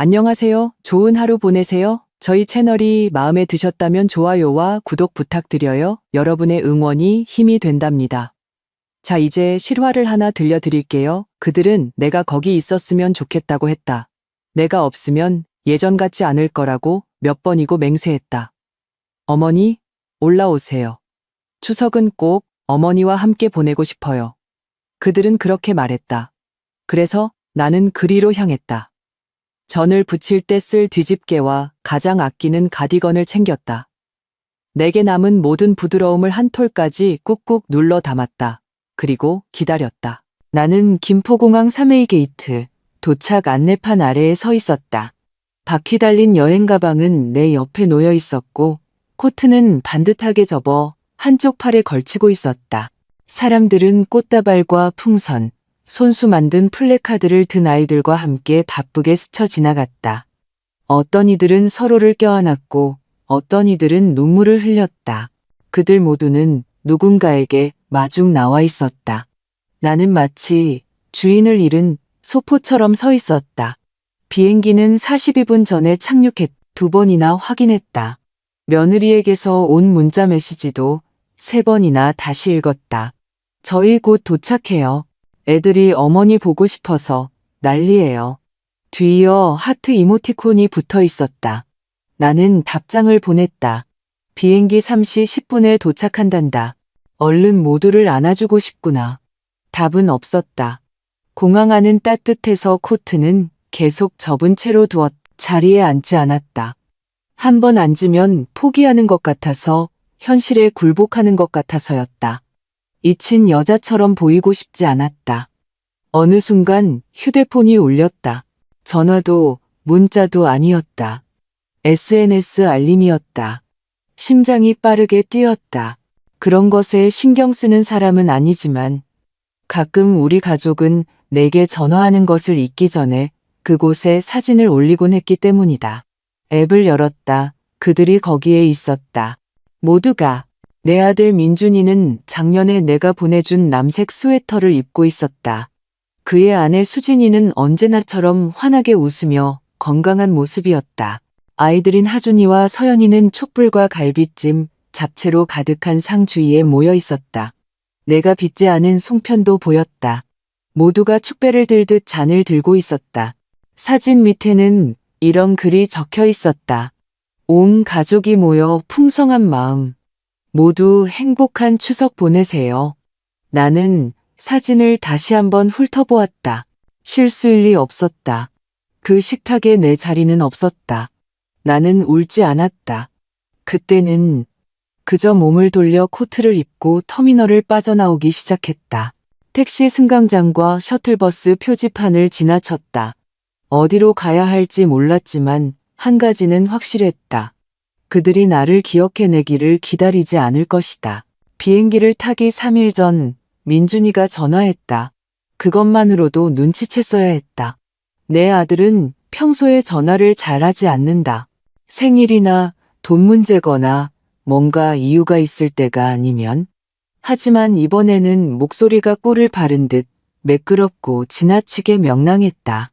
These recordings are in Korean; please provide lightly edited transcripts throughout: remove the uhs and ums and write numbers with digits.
안녕하세요. 좋은 하루 보내세요. 저희 채널이 마음에 드셨다면 좋아요와 구독 부탁드려요. 여러분의 응원이 힘이 된답니다. 자, 이제 실화를 하나 들려드릴게요. 그들은 내가 거기 있었으면 좋겠다고 했다. 내가 없으면 예전 같지 않을 거라고 몇 번이고 맹세했다. 어머니, 올라오세요. 추석은 꼭 어머니와 함께 보내고 싶어요. 그들은 그렇게 말했다. 그래서 나는 그리로 향했다. 전을 부칠 때 쓸 뒤집개와 가장 아끼는 가디건을 챙겼다. 내게 남은 모든 부드러움을 한 톨까지 꾹꾹 눌러 담았다. 그리고 기다렸다. 나는 김포공항 3웨이 게이트 도착 안내판 아래에 서 있었다. 바퀴 달린 여행 가방은 내 옆에 놓여 있었고 코트는 반듯하게 접어 한쪽 팔에 걸치고 있었다. 사람들은 꽃다발과 풍선, 손수 만든 플래카드를 든 아이들과 함께 바쁘게 스쳐 지나갔다. 어떤 이들은 서로를 껴안았고 어떤 이들은 눈물을 흘렸다. 그들 모두는 누군가에게 마중 나와 있었다. 나는 마치 주인을 잃은 소포처럼 서 있었다. 비행기는 42분 전에 착륙했. 2번이나 확인했다. 며느리에게서 온 문자 메시지도 3번이나 다시 읽었다. 저희 곧 도착해요. 애들이 어머니 보고 싶어서 난리예요. 뒤이어 하트 이모티콘이 붙어 있었다. 나는 답장을 보냈다. 비행기 3시 10분에 도착한단다. 얼른 모두를 안아주고 싶구나. 답은 없었다. 공항 안은 따뜻해서 코트는 계속 접은 채로 두었. 자리에 앉지 않았다. 한 번 앉으면 포기하는 것 같아서 현실에 굴복하는 것 같아서였다. 잊힌 여자처럼 보이고 싶지 않았다. 어느 순간 휴대폰이 울렸다. 전화도 문자도 아니었다. SNS 알림이었다. 심장이 빠르게 뛰었다. 그런 것에 신경 쓰는 사람은 아니지만 가끔 우리 가족은 내게 전화하는 것을 잊기 전에 그곳에 사진을 올리곤 했기 때문이다. 앱을 열었다. 그들이 거기에 있었다. 모두가. 내 아들 민준이는 작년에 내가 보내준 남색 스웨터를 입고 있었다. 그의 아내 수진이는 언제나처럼 환하게 웃으며 건강한 모습이었다. 아이들인 하준이와 서연이는 촛불과 갈비찜, 잡채로 가득한 상 주위에 모여 있었다. 내가 빚지 않은 송편도 보였다. 모두가 축배를 들듯 잔을 들고 있었다. 사진 밑에는 이런 글이 적혀 있었다. 온 가족이 모여 풍성한 마음. 모두 행복한 추석 보내세요. 나는 사진을 다시 한번 훑어보았다. 실수일 리 없었다. 그 식탁에 내 자리는 없었다. 나는 울지 않았다. 그때는 그저 몸을 돌려 코트를 입고 터미널을 빠져나오기 시작했다. 택시 승강장과 셔틀버스 표지판을 지나쳤다. 어디로 가야 할지 몰랐지만 한 가지는 확실했다. 그들이 나를 기억해내기를 기다리지 않을 것이다. 비행기를 타기 3일 전 민준이가 전화했다. 그것만으로도 눈치챘어야 했다. 내 아들은 평소에 전화를 잘하지 않는다. 생일이나 돈 문제거나 뭔가 이유가 있을 때가 아니면. 하지만 이번에는 목소리가 꿀을 바른 듯 매끄럽고 지나치게 명랑했다.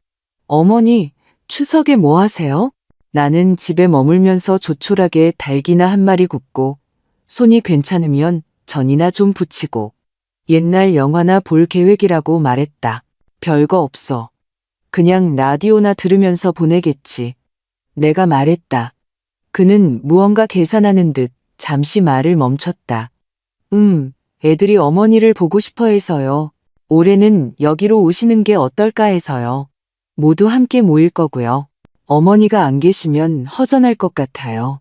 어머니, 추석에 뭐 하세요? 나는 집에 머물면서 조촐하게 닭이나 한 마리 굽고 손이 괜찮으면 전이나 좀 부치고 옛날 영화나 볼 계획이라고 말했다. 별거 없어. 그냥 라디오나 들으면서 보내겠지. 내가 말했다. 그는 무언가 계산하는 듯 잠시 말을 멈췄다. 애들이 어머니를 보고 싶어 해서요. 올해는 여기로 오시는 게 어떨까 해서요. 모두 함께 모일 거고요. 어머니가 안 계시면 허전할 것 같아요.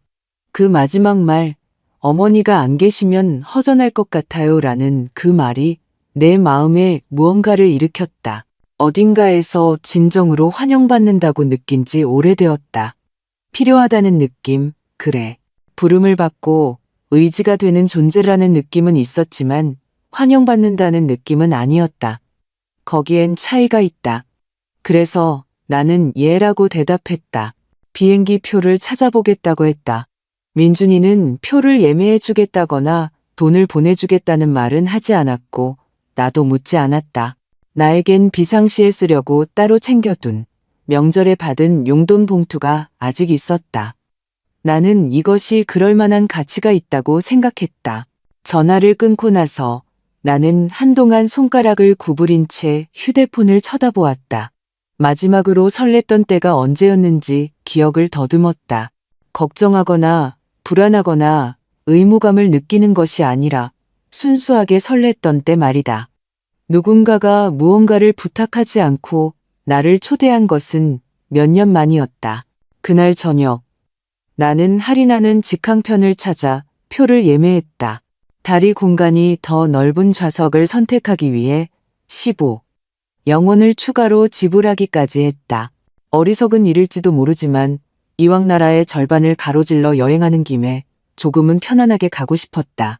그 마지막 말, 어머니가 안 계시면 허전할 것 같아요 라는 그 말이 내 마음에 무언가를 일으켰다. 어딘가에서 진정으로 환영받는다고 느낀 지 오래되었다. 필요하다는 느낌, 그래. 부름을 받고 의지가 되는 존재라는 느낌은 있었지만 환영받는다는 느낌은 아니었다. 거기엔 차이가 있다. 그래서 나는 예라고 대답했다. 비행기 표를 찾아보겠다고 했다. 민준이는 표를 예매해 주겠다거나 돈을 보내주겠다는 말은 하지 않았고 나도 묻지 않았다. 나에겐 비상시에 쓰려고 따로 챙겨둔 명절에 받은 용돈 봉투가 아직 있었다. 나는 이것이 그럴 만한 가치가 있다고 생각했다. 전화를 끊고 나서 나는 한동안 손가락을 구부린 채 휴대폰을 쳐다보았다. 마지막으로 설렜던 때가 언제였는지 기억을 더듬었다. 걱정하거나 불안하거나 의무감을 느끼는 것이 아니라 순수하게 설렜던 때 말이다. 누군가가 무언가를 부탁하지 않고 나를 초대한 것은 몇 년 만이었다. 그날 저녁, 나는 할인하는 직항편을 찾아 표를 예매했다. 다리 공간이 더 넓은 좌석을 선택하기 위해 15영원을 추가로 지불하기까지 했다. 어리석은 일일지도 모르지만 이왕 나라의 절반을 가로질러 여행하는 김에 조금은 편안하게 가고 싶었다.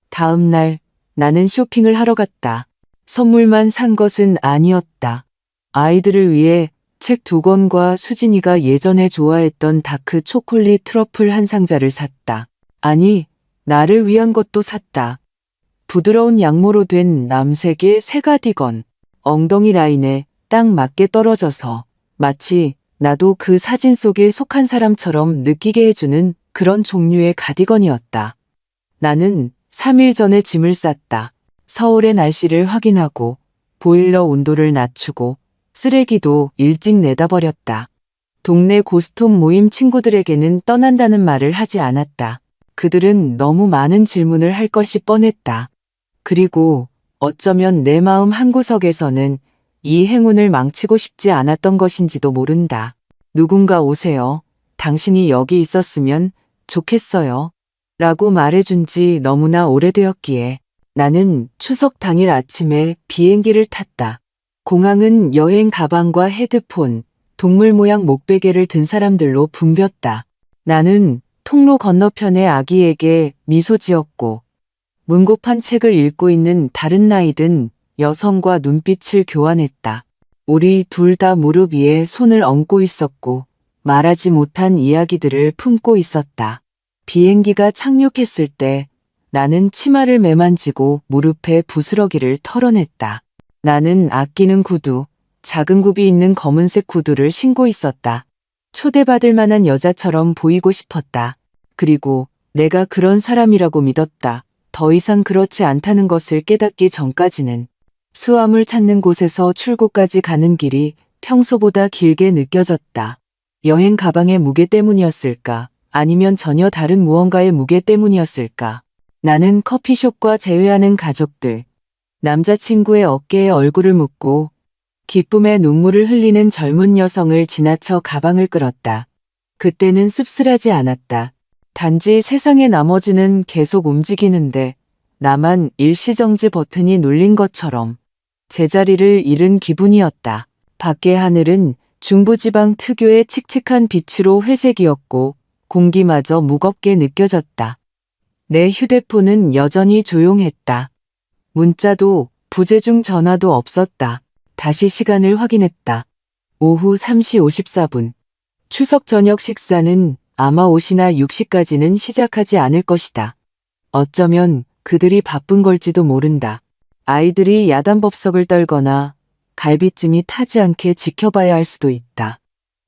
다음 날 나는 쇼핑을 하러 갔다. 선물만 산 것은 아니었다. 아이들을 위해 책 2권과 수진이가 예전에 좋아했던 다크 초콜릿 트러플 한 상자를 샀다. 아니, 나를 위한 것도 샀다. 부드러운 양모로 된 남색의 새 가디건, 엉덩이 라인에 딱 맞게 떨어져서 마치 나도 그 사진 속에 속한 사람처럼 느끼게 해주는 그런 종류의 가디건이었다. 나는 3일 전에 짐을 쌌다. 서울의 날씨를 확인하고 보일러 온도를 낮추고 쓰레기도 일찍 내다 버렸다. 동네 고스톱 모임 친구들에게는 떠난다는 말을 하지 않았다. 그들은 너무 많은 질문을 할 것이 뻔했다. 그리고 어쩌면 내 마음 한구석에서는 이 행운을 망치고 싶지 않았던 것인지도 모른다. 누군가 오세요. 당신이 여기 있었으면 좋겠어요. 라고 말해준 지 너무나 오래되었기에 나는 추석 당일 아침에 비행기를 탔다. 공항은 여행 가방과 헤드폰, 동물 모양 목베개를 든 사람들로 붐볐다. 나는 통로 건너편의 아기에게 미소 지었고 문고판 책을 읽고 있는 다른 나이 든 여성과 눈빛을 교환했다. 우리 둘 다 무릎 위에 손을 얹고 있었고 말하지 못한 이야기들을 품고 있었다. 비행기가 착륙했을 때 나는 치마를 매만지고 무릎에 부스러기를 털어냈다. 나는 아끼는 구두, 작은 굽이 있는 검은색 구두를 신고 있었다. 초대받을 만한 여자처럼 보이고 싶었다. 그리고 내가 그런 사람이라고 믿었다. 더 이상 그렇지 않다는 것을 깨닫기 전까지는. 수암을 찾는 곳에서 출구까지 가는 길이 평소보다 길게 느껴졌다. 여행 가방의 무게 때문이었을까? 아니면 전혀 다른 무언가의 무게 때문이었을까? 나는 커피숍과 재회하는 가족들, 남자친구의 어깨에 얼굴을 묻고 기쁨의 눈물을 흘리는 젊은 여성을 지나쳐 가방을 끌었다. 그때는 씁쓸하지 않았다. 단지 세상의 나머지는 계속 움직이는데 나만 일시정지 버튼이 눌린 것처럼 제자리를 잃은 기분이었다. 밖의 하늘은 중부지방 특유의 칙칙한 빛으로 회색이었고 공기마저 무겁게 느껴졌다. 내 휴대폰은 여전히 조용했다. 문자도 부재중 전화도 없었다. 다시 시간을 확인했다. 오후 3시 54분. 추석 저녁 식사는 아마 5시나 6시까지는 시작하지 않을 것이다. 어쩌면 그들이 바쁜 걸지도 모른다. 아이들이 야단법석을 떨거나 갈비찜이 타지 않게 지켜봐야 할 수도 있다.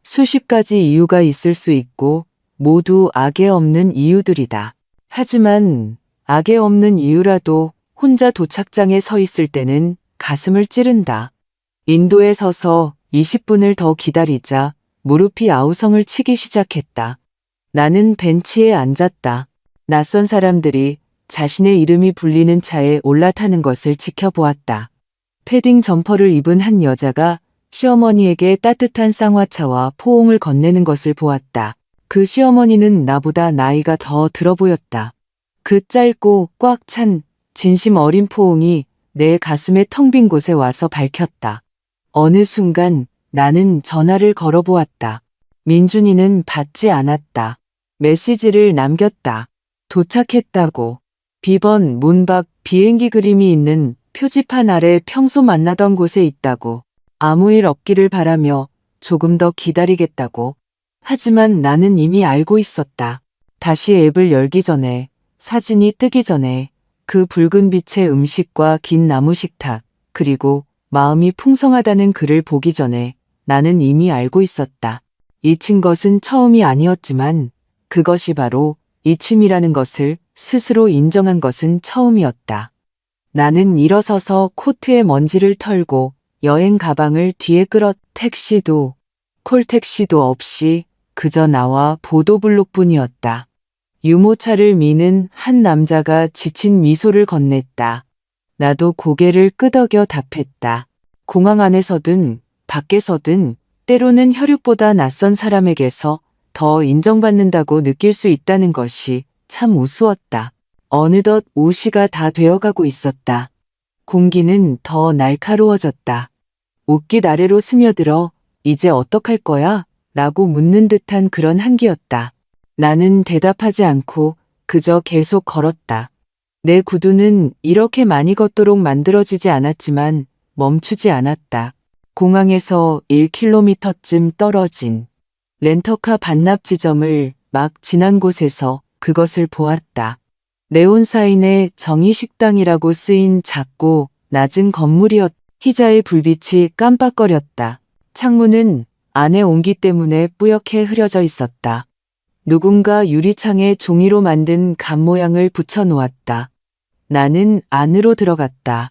수십 가지 이유가 있을 수 있고 모두 악에 없는 이유들이다. 하지만 악에 없는 이유라도 혼자 도착장에 서 있을 때는 가슴을 찌른다. 인도에 서서 20분을 더 기다리자 무릎이 아우성을 치기 시작했다. 나는 벤치에 앉았다. 낯선 사람들이 자신의 이름이 불리는 차에 올라타는 것을 지켜보았다. 패딩 점퍼를 입은 한 여자가 시어머니에게 따뜻한 쌍화차와 포옹을 건네는 것을 보았다. 그 시어머니는 나보다 나이가 더 들어 보였다. 그 짧고 꽉 찬 진심 어린 포옹이 내 가슴의 텅 빈 곳에 와서 밝혔다. 어느 순간 나는 전화를 걸어보았다. 민준이는 받지 않았다. 메시지를 남겼다. 도착했다고. 비번 문 밖 비행기 그림이 있는 표지판 아래 평소 만나던 곳에 있다고. 아무 일 없기를 바라며 조금 더 기다리겠다고. 하지만 나는 이미 알고 있었다. 다시 앱을 열기 전에, 사진이 뜨기 전에 그 붉은 빛의 음식과 긴 나무 식탁, 그리고 마음이 풍성하다는 글을 보기 전에 나는 이미 알고 있었다. 잊힌 것은 처음이 아니었지만 그것이 바로 잊힘이라는 것을 스스로 인정한 것은 처음이었다. 나는 일어서서 코트의 먼지를 털고 여행 가방을 뒤에 끌어 택시도 콜택시도 없이 그저 나와 보도블록뿐이었다. 유모차를 미는 한 남자가 지친 미소를 건넸다. 나도 고개를 끄덕여 답했다. 공항 안에서든 밖에서든 때로는 혈육보다 낯선 사람에게서 더 인정받는다고 느낄 수 있다는 것이 참 우스웠다. 어느덧 5시가 다 되어가고 있었다. 공기는 더 날카로워졌다. 옷깃 아래로 스며들어 이제 어떡할 거야? 라고 묻는 듯한 그런 한기였다. 나는 대답하지 않고 그저 계속 걸었다. 내 구두는 이렇게 많이 걷도록 만들어지지 않았지만 멈추지 않았다. 공항에서 1km쯤 떨어진 렌터카 반납 지점을 막 지난 곳에서 그것을 보았다. 네온사인에 정의식당이라고 쓰인 작고 낮은 건물이었다. 희자의 불빛이 깜빡거렸다. 창문은 안에 온기 때문에 뿌옇게 흐려져 있었다. 누군가 유리창에 종이로 만든 간 모양을 붙여 놓았다. 나는 안으로 들어갔다.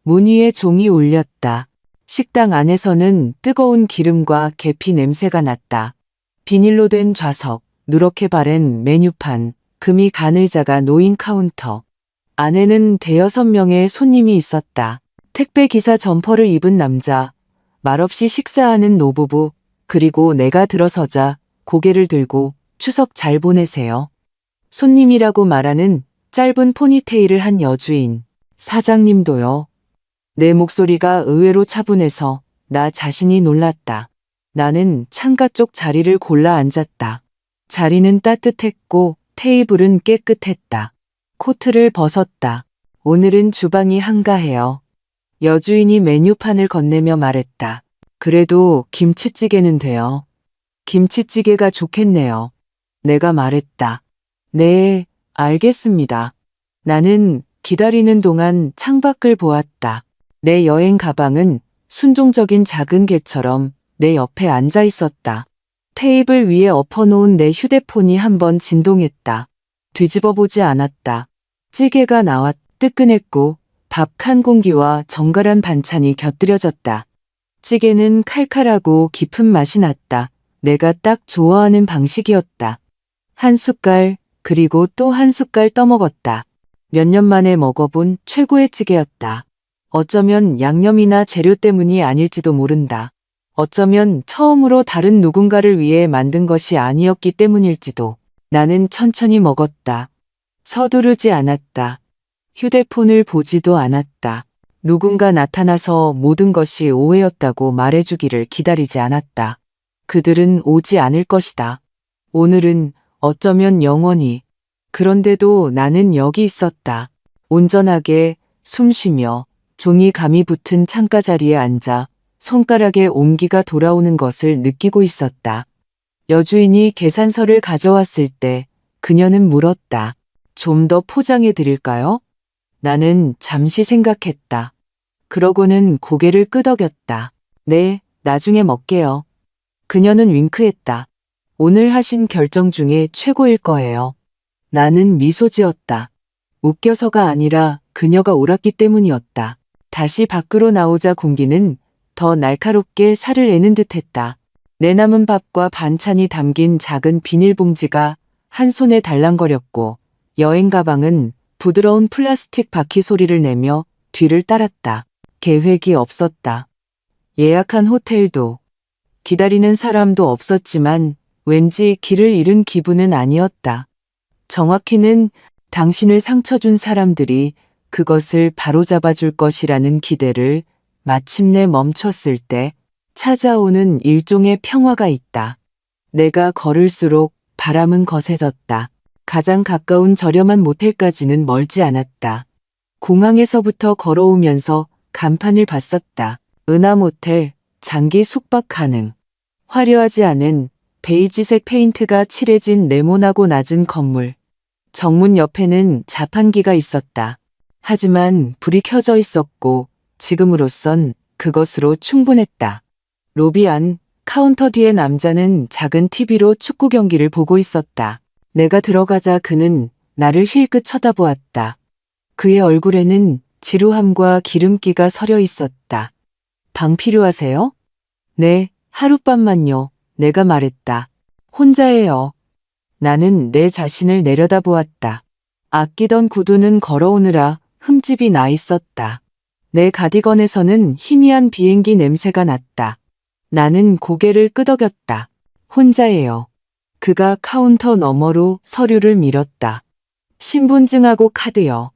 문 위에 종이 울렸다. 식당 안에서는 뜨거운 기름과 계피 냄새가 났다. 비닐로 된 좌석, 누렇게 바랜 메뉴판, 금이 가늘자가 놓인 카운터. 안에는 대여섯 명의 손님이 있었다. 택배기사 점퍼를 입은 남자, 말없이 식사하는 노부부, 그리고 내가 들어서자 고개를 들고 추석 잘 보내세요. 손님이라고 말하는 짧은 포니테일을 한 여주인, 사장님도요. 내 목소리가 의외로 차분해서 나 자신이 놀랐다. 나는 창가 쪽 자리를 골라 앉았다. 자리는 따뜻했고 테이블은 깨끗했다. 코트를 벗었다. 오늘은 주방이 한가해요. 여주인이 메뉴판을 건네며 말했다. 그래도 김치찌개는 돼요. 김치찌개가 좋겠네요. 내가 말했다. 네, 알겠습니다. 나는 기다리는 동안 창밖을 보았다. 내 여행 가방은 순종적인 작은 개처럼 내 옆에 앉아 있었다. 테이블 위에 엎어놓은 내 휴대폰이 한번 진동했다. 뒤집어 보지 않았다. 찌개가 나왔 뜨끈했고 밥 한 공기와 정갈한 반찬이 곁들여졌다. 찌개는 칼칼하고 깊은 맛이 났다. 내가 딱 좋아하는 방식이었다. 한 숟갈, 그리고 또 한 숟갈 떠먹었다. 몇 년 만에 먹어본 최고의 찌개였다. 어쩌면 양념이나 재료 때문이 아닐지도 모른다. 어쩌면 처음으로 다른 누군가를 위해 만든 것이 아니었기 때문일지도. 나는 천천히 먹었다. 서두르지 않았다. 휴대폰을 보지도 않았다. 누군가 나타나서 모든 것이 오해였다고 말해주기를 기다리지 않았다. 그들은 오지 않을 것이다. 오늘은 어쩌면 영원히. 그런데도 나는 여기 있었다. 온전하게 숨쉬며 종이 감이 붙은 창가 자리에 앉아 손가락에 온기가 돌아오는 것을 느끼고 있었다. 여주인이 계산서를 가져왔을 때 그녀는 물었다. 좀 더 포장해 드릴까요? 나는 잠시 생각했다. 그러고는 고개를 끄덕였다. 네, 나중에 먹게요. 그녀는 윙크했다. 오늘 하신 결정 중에 최고일 거예요. 나는 미소 지었다. 웃겨서가 아니라 그녀가 옳았기 때문이었다. 다시 밖으로 나오자 공기는 더 날카롭게 살을 내는 듯했다. 내 남은 밥과 반찬이 담긴 작은 비닐봉지가 한 손에 달랑거렸고 여행 가방은 부드러운 플라스틱 바퀴 소리를 내며 뒤를 따랐다. 계획이 없었다. 예약한 호텔도 기다리는 사람도 없었지만 왠지 길을 잃은 기분은 아니었다. 정확히는 당신을 상처 준 사람들이 그것을 바로잡아 줄 것이라는 기대를 마침내 멈췄을 때 찾아오는 일종의 평화가 있다. 내가 걸을수록 바람은 거세졌다. 가장 가까운 저렴한 모텔까지는 멀지 않았다. 공항에서부터 걸어오면서 간판을 봤었다. 은하모텔, 장기 숙박 가능. 화려하지 않은 베이지색 페인트가 칠해진 네모나고 낮은 건물. 정문 옆에는 자판기가 있었다. 하지만 불이 켜져 있었고 지금으로선 그것으로 충분했다. 로비 안 카운터 뒤에 남자는 작은 TV로 축구 경기를 보고 있었다. 내가 들어가자 그는 나를 힐끗 쳐다보았다. 그의 얼굴에는 지루함과 기름기가 서려 있었다. 방 필요하세요? 네, 하룻밤만요. 내가 말했다. 혼자예요. 나는 내 자신을 내려다보았다. 아끼던 구두는 걸어오느라 흠집이 나 있었다. 내 가디건에서는 희미한 비행기 냄새가 났다. 나는 고개를 끄덕였다. 혼자예요. 그가 카운터 너머로 서류를 밀었다. 신분증하고 카드요.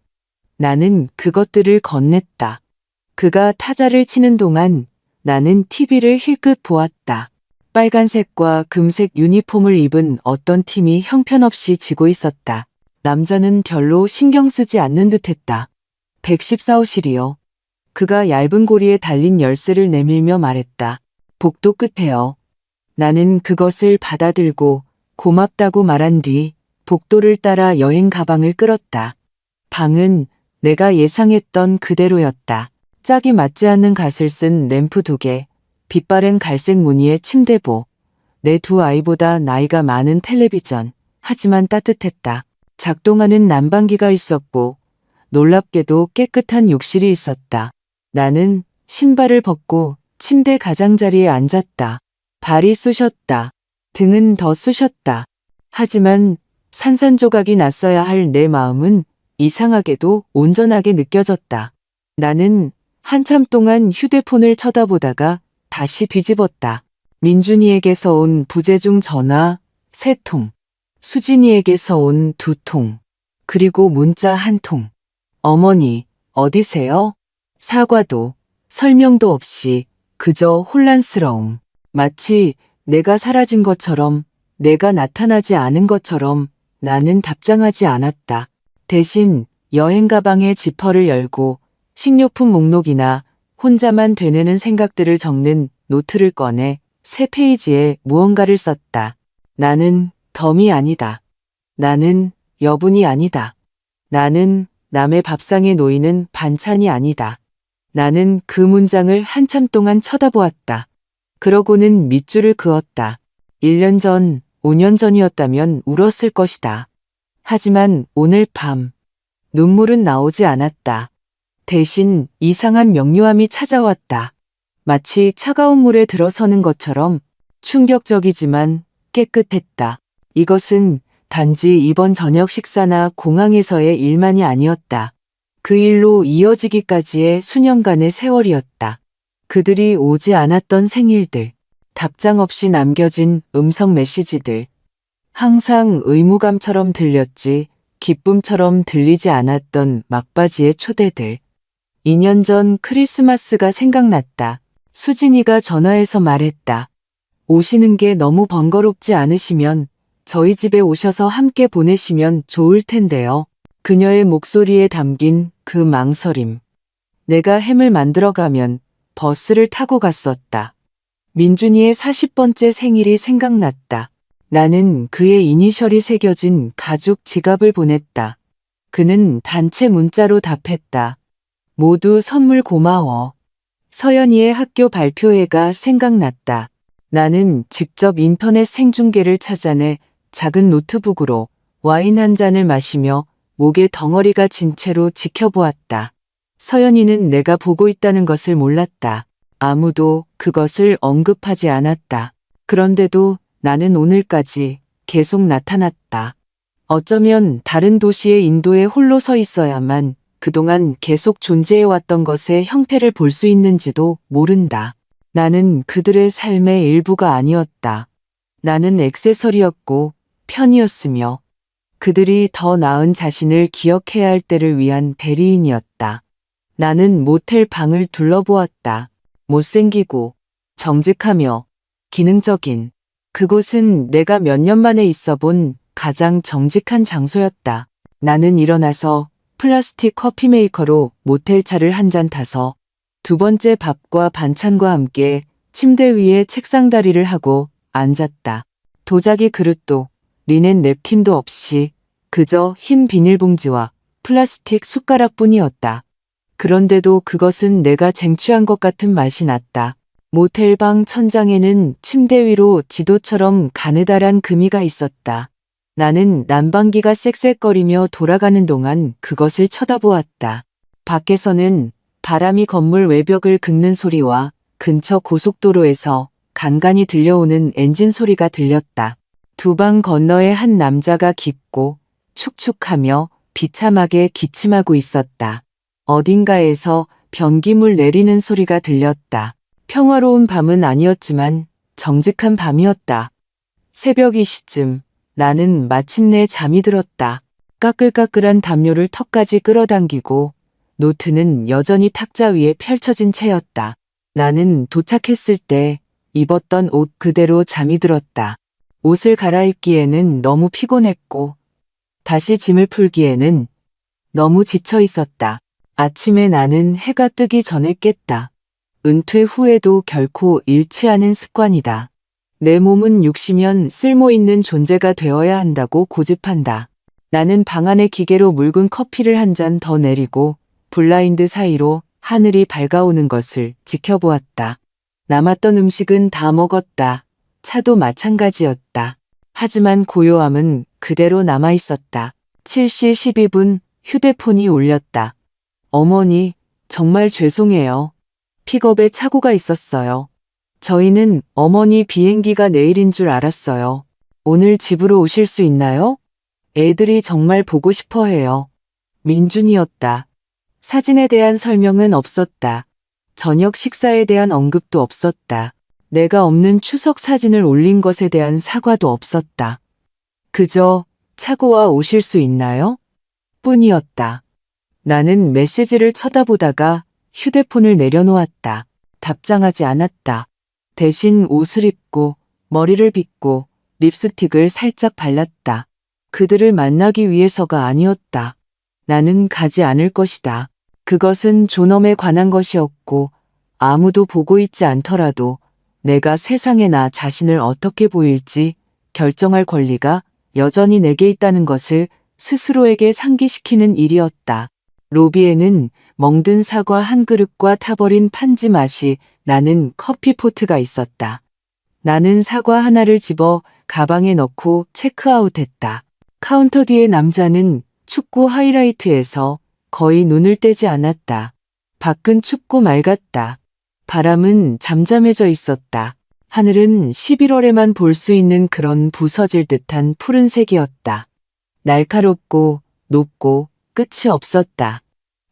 나는 그것들을 건넸다. 그가 타자를 치는 동안 나는 TV를 힐끗 보았다. 빨간색과 금색 유니폼을 입은 어떤 팀이 형편없이 지고 있었다. 남자는 별로 신경 쓰지 않는 듯했다. 114호실이요. 그가 얇은 고리에 달린 열쇠를 내밀며 말했다. 복도 끝에요. 나는 그것을 받아들고 고맙다고 말한 뒤 복도를 따라 여행 가방을 끌었다. 방은 내가 예상했던 그대로였다. 짝이 맞지 않는 갓을 쓴 램프 2개, 빛바랜 갈색 무늬의 침대보, 내 두 아이보다 나이가 많은 텔레비전, 하지만 따뜻했다. 작동하는 난방기가 있었고 놀랍게도 깨끗한 욕실이 있었다. 나는 신발을 벗고 침대 가장자리에 앉았다. 발이 쑤셨다. 등은 더 쑤셨다. 하지만 산산조각이 났어야 할 내 마음은 이상하게도 온전하게 느껴졌다. 나는 한참 동안 휴대폰을 쳐다보다가 다시 뒤집었다. 민준이에게서 온 부재중 전화 3통, 수진이에게서 온 2통, 그리고 문자 1통. 어머니, 어디세요? 사과도, 설명도 없이 그저 혼란스러움. 마치 내가 사라진 것처럼, 내가 나타나지 않은 것처럼 나는 답장하지 않았다. 대신 여행 가방의 지퍼를 열고 식료품 목록이나 혼자만 되뇌는 생각들을 적는 노트를 꺼내 3페이지에 무언가를 썼다. 나는 덤이 아니다. 나는 여분이 아니다. 나는 남의 밥상에 놓이는 반찬이 아니다. 나는 그 문장을 한참 동안 쳐다보았다. 그러고는 밑줄을 그었다. 1년 전, 5년 전이었다면 울었을 것이다. 하지만 오늘 밤, 눈물은 나오지 않았다. 대신 이상한 명료함이 찾아왔다. 마치 차가운 물에 들어서는 것처럼 충격적이지만 깨끗했다. 이것은 단지 이번 저녁 식사나 공항에서의 일만이 아니었다. 그 일로 이어지기까지의 수년간의 세월이었다. 그들이 오지 않았던 생일들, 답장 없이 남겨진 음성 메시지들, 항상 의무감처럼 들렸지 기쁨처럼 들리지 않았던 막바지의 초대들. 2년 전 크리스마스가 생각났다. 수진이가 전화해서 말했다. 오시는 게 너무 번거롭지 않으시면 저희 집에 오셔서 함께 보내시면 좋을 텐데요. 그녀의 목소리에 담긴 그 망설임. 내가 햄을 만들어가면 버스를 타고 갔었다. 민준이의 40번째 생일이 생각났다. 나는 그의 이니셜이 새겨진 가죽 지갑을 보냈다. 그는 단체 문자로 답했다. 모두 선물 고마워. 서연이의 학교 발표회가 생각났다. 나는 직접 인터넷 생중계를 찾아내 작은 노트북으로 와인 한 잔을 마시며 목에 덩어리가 진 채로 지켜보았다. 서연이는 내가 보고 있다는 것을 몰랐다. 아무도 그것을 언급하지 않았다. 그런데도 나는 오늘까지 계속 나타났다. 어쩌면 다른 도시의 인도에 홀로 서 있어야만 그동안 계속 존재해왔던 것의 형태를 볼 수 있는지도 모른다. 나는 그들의 삶의 일부가 아니었다. 나는 액세서리였고 편이었으며 그들이 더 나은 자신을 기억해야 할 때를 위한 대리인이었다. 나는 모텔 방을 둘러보았다. 못생기고 정직하며 기능적인 그곳은 내가 몇 년 만에 있어 본 가장 정직한 장소였다. 나는 일어나서 플라스틱 커피 메이커로 모텔차를 한 잔 타서 두 번째 밥과 반찬과 함께 침대 위에 책상 다리를 하고 앉았다. 도자기 그릇도 리넨 냅킨도 없이 그저 흰 비닐봉지와 플라스틱 숟가락뿐이었다. 그런데도 그것은 내가 쟁취한 것 같은 맛이 났다. 모텔방 천장에는 침대 위로 지도처럼 가느다란 금이가 있었다. 나는 난방기가 쌕쌕거리며 돌아가는 동안 그것을 쳐다보았다. 밖에서는 바람이 건물 외벽을 긁는 소리와 근처 고속도로에서 간간이 들려오는 엔진 소리가 들렸다. 두 방 건너에 한 남자가 깊고 축축하며 비참하게 기침하고 있었다. 어딘가에서 변기물 내리는 소리가 들렸다. 평화로운 밤은 아니었지만 정직한 밤이었다. 새벽 2시쯤 나는 마침내 잠이 들었다. 까끌까끌한 담요를 턱까지 끌어당기고 노트는 여전히 탁자 위에 펼쳐진 채였다. 나는 도착했을 때 입었던 옷 그대로 잠이 들었다. 옷을 갈아입기에는 너무 피곤했고 다시 짐을 풀기에는 너무 지쳐 있었다. 아침에 나는 해가 뜨기 전에 깼다. 은퇴 후에도 결코 잃지 않은 습관이다. 내 몸은 60년 쓸모 있는 존재가 되어야 한다고 고집한다. 나는 방 안에 기계로 묽은 커피를 한 잔 더 내리고 블라인드 사이로 하늘이 밝아오는 것을 지켜보았다. 남았던 음식은 다 먹었다. 차도 마찬가지였다. 하지만 고요함은 그대로 남아 있었다. 7시 12분 휴대폰이 울렸다. 어머니, 정말 죄송해요. 픽업에 착오가 있었어요. 저희는 어머니 비행기가 내일인 줄 알았어요. 오늘 집으로 오실 수 있나요? 애들이 정말 보고 싶어 해요. 민준이었다. 사진에 대한 설명은 없었다. 저녁 식사에 대한 언급도 없었다. 내가 없는 추석 사진을 올린 것에 대한 사과도 없었다. 그저 차고와 오실 수 있나요? 뿐이었다. 나는 메시지를 쳐다보다가 휴대폰을 내려놓았다. 답장하지 않았다. 대신 옷을 입고 머리를 빗고 립스틱을 살짝 발랐다. 그들을 만나기 위해서가 아니었다. 나는 가지 않을 것이다. 그것은 존엄에 관한 것이었고 아무도 보고 있지 않더라도 내가 세상에 나 자신을 어떻게 보일지 결정할 권리가 여전히 내게 있다는 것을 스스로에게 상기시키는 일이었다. 로비에는 멍든 사과 한 그릇과 타버린 판지 맛이 나는 커피포트가 있었다. 나는 사과 하나를 집어 가방에 넣고 체크아웃했다. 카운터 뒤의 남자는 축구 하이라이트에서 거의 눈을 떼지 않았다. 밖은 춥고 맑았다. 바람은 잠잠해져 있었다. 하늘은 11월에만 볼 수 있는 그런 부서질 듯한 푸른색이었다. 날카롭고 높고 끝이 없었다.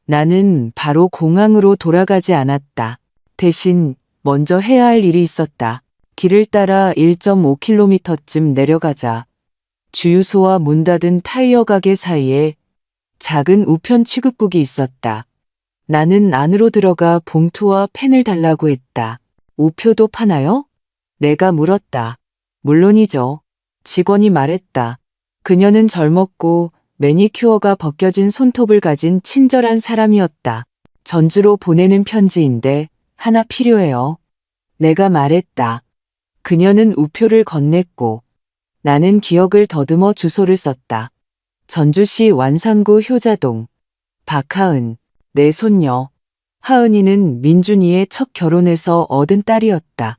나는 바로 공항으로 돌아가지 않았다. 대신 먼저 해야 할 일이 있었다. 길을 따라 1.5km쯤 내려가자 주유소와 문 닫은 타이어 가게 사이에 작은 우편 취급국이 있었다. 나는 안으로 들어가 봉투와 펜을 달라고 했다. 우표도 파나요? 내가 물었다. 물론이죠. 직원이 말했다. 그녀는 젊었고 매니큐어가 벗겨진 손톱을 가진 친절한 사람이었다. 전주로 보내는 편지인데 하나 필요해요. 내가 말했다. 그녀는 우표를 건넸고 나는 기억을 더듬어 주소를 썼다. 전주시 완산구 효자동. 박하은, 내 손녀. 하은이는 민준이의 첫 결혼에서 얻은 딸이었다.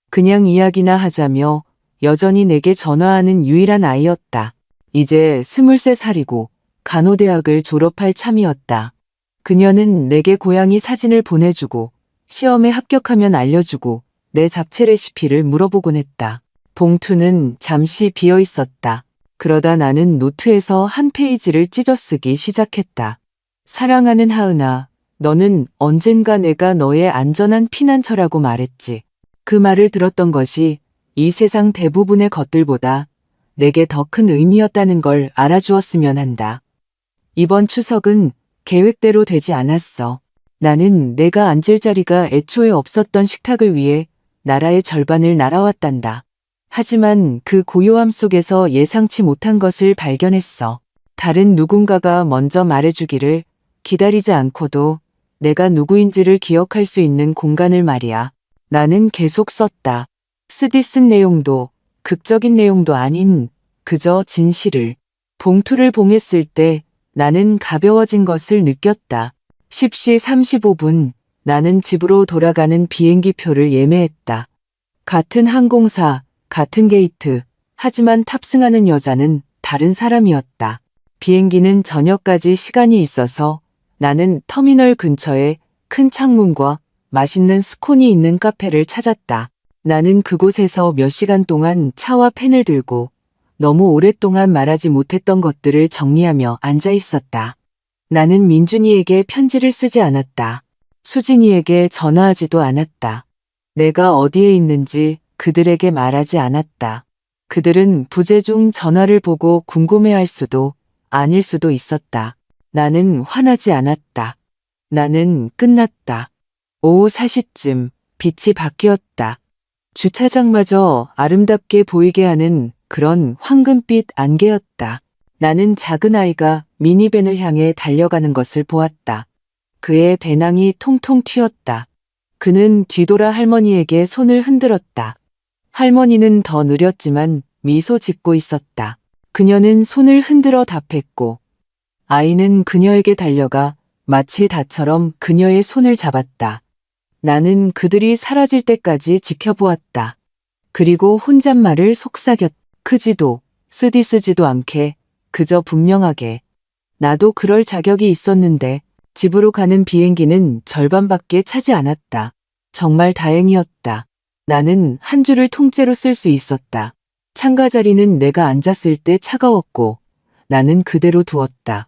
그냥 이야기나 하자며 여전히 내게 전화하는 유일한 아이였다. 이제 23살이고 간호대학을 졸업할 참이었다. 그녀는 내게 고양이 사진을 보내주고 시험에 합격하면 알려주고 내 잡채 레시피를 물어보곤 했다. 봉투는 잠시 비어 있었다. 그러다 나는 노트에서 한 페이지를 찢어 쓰기 시작했다. 사랑하는 하은아, 너는 언젠가 내가 너의 안전한 피난처라고 말했지. 그 말을 들었던 것이 이 세상 대부분의 것들보다 내게 더 큰 의미였다는 걸 알아주었으면 한다. 이번 추석은 계획대로 되지 않았어. 나는 내가 앉을 자리가 애초에 없었던 식탁을 위해 나라의 절반을 날아왔단다. 하지만 그 고요함 속에서 예상치 못한 것을 발견했어. 다른 누군가가 먼저 말해주기를 기다리지 않고도 내가 누구인지를 기억할 수 있는 공간을 말이야. 나는 계속 썼다. 쓰디 쓴 내용도 극적인 내용도 아닌 그저 진실을. 봉투를 봉했을 때 나는 가벼워진 것을 느꼈다. 10시 35분 나는 집으로 돌아가는 비행기 표를 예매했다. 같은 항공사, 같은 게이트. 하지만 탑승하는 여자는 다른 사람이었다. 비행기는 저녁까지 시간이 있어서 나는 터미널 근처에 큰 창문과 맛있는 스콘이 있는 카페를 찾았다. 나는 그곳에서 몇 시간 동안 차와 펜을 들고 너무 오랫동안 말하지 못했던 것들을 정리하며 앉아 있었다. 나는 민준이에게 편지를 쓰지 않았다. 수진이에게 전화하지도 않았다. 내가 어디에 있는지 그들에게 말하지 않았다. 그들은 부재 중 전화를 보고 궁금해할 수도 아닐 수도 있었다. 나는 화나지 않았다. 나는 끝났다. 오후 4시쯤 빛이 바뀌었다. 주차장마저 아름답게 보이게 하는 그런 황금빛 안개였다. 나는 작은 아이가 미니밴을 향해 달려가는 것을 보았다. 그의 배낭이 통통 튀었다. 그는 뒤돌아 할머니에게 손을 흔들었다. 할머니는 더 느렸지만 미소 짓고 있었다. 그녀는 손을 흔들어 답했고 아이는 그녀에게 달려가 마치 다처럼 그녀의 손을 잡았다. 나는 그들이 사라질 때까지 지켜보았다. 그리고 혼잣말을 속삭였다. 크지도 쓰디쓰지도 않게 그저 분명하게. 나도 그럴 자격이 있었는데 집으로 가는 비행기는 절반밖에 차지 않았다. 정말 다행이었다. 나는 한 줄을 통째로 쓸 수 있었다. 창가 자리는 내가 앉았을 때 차가웠고 나는 그대로 두었다.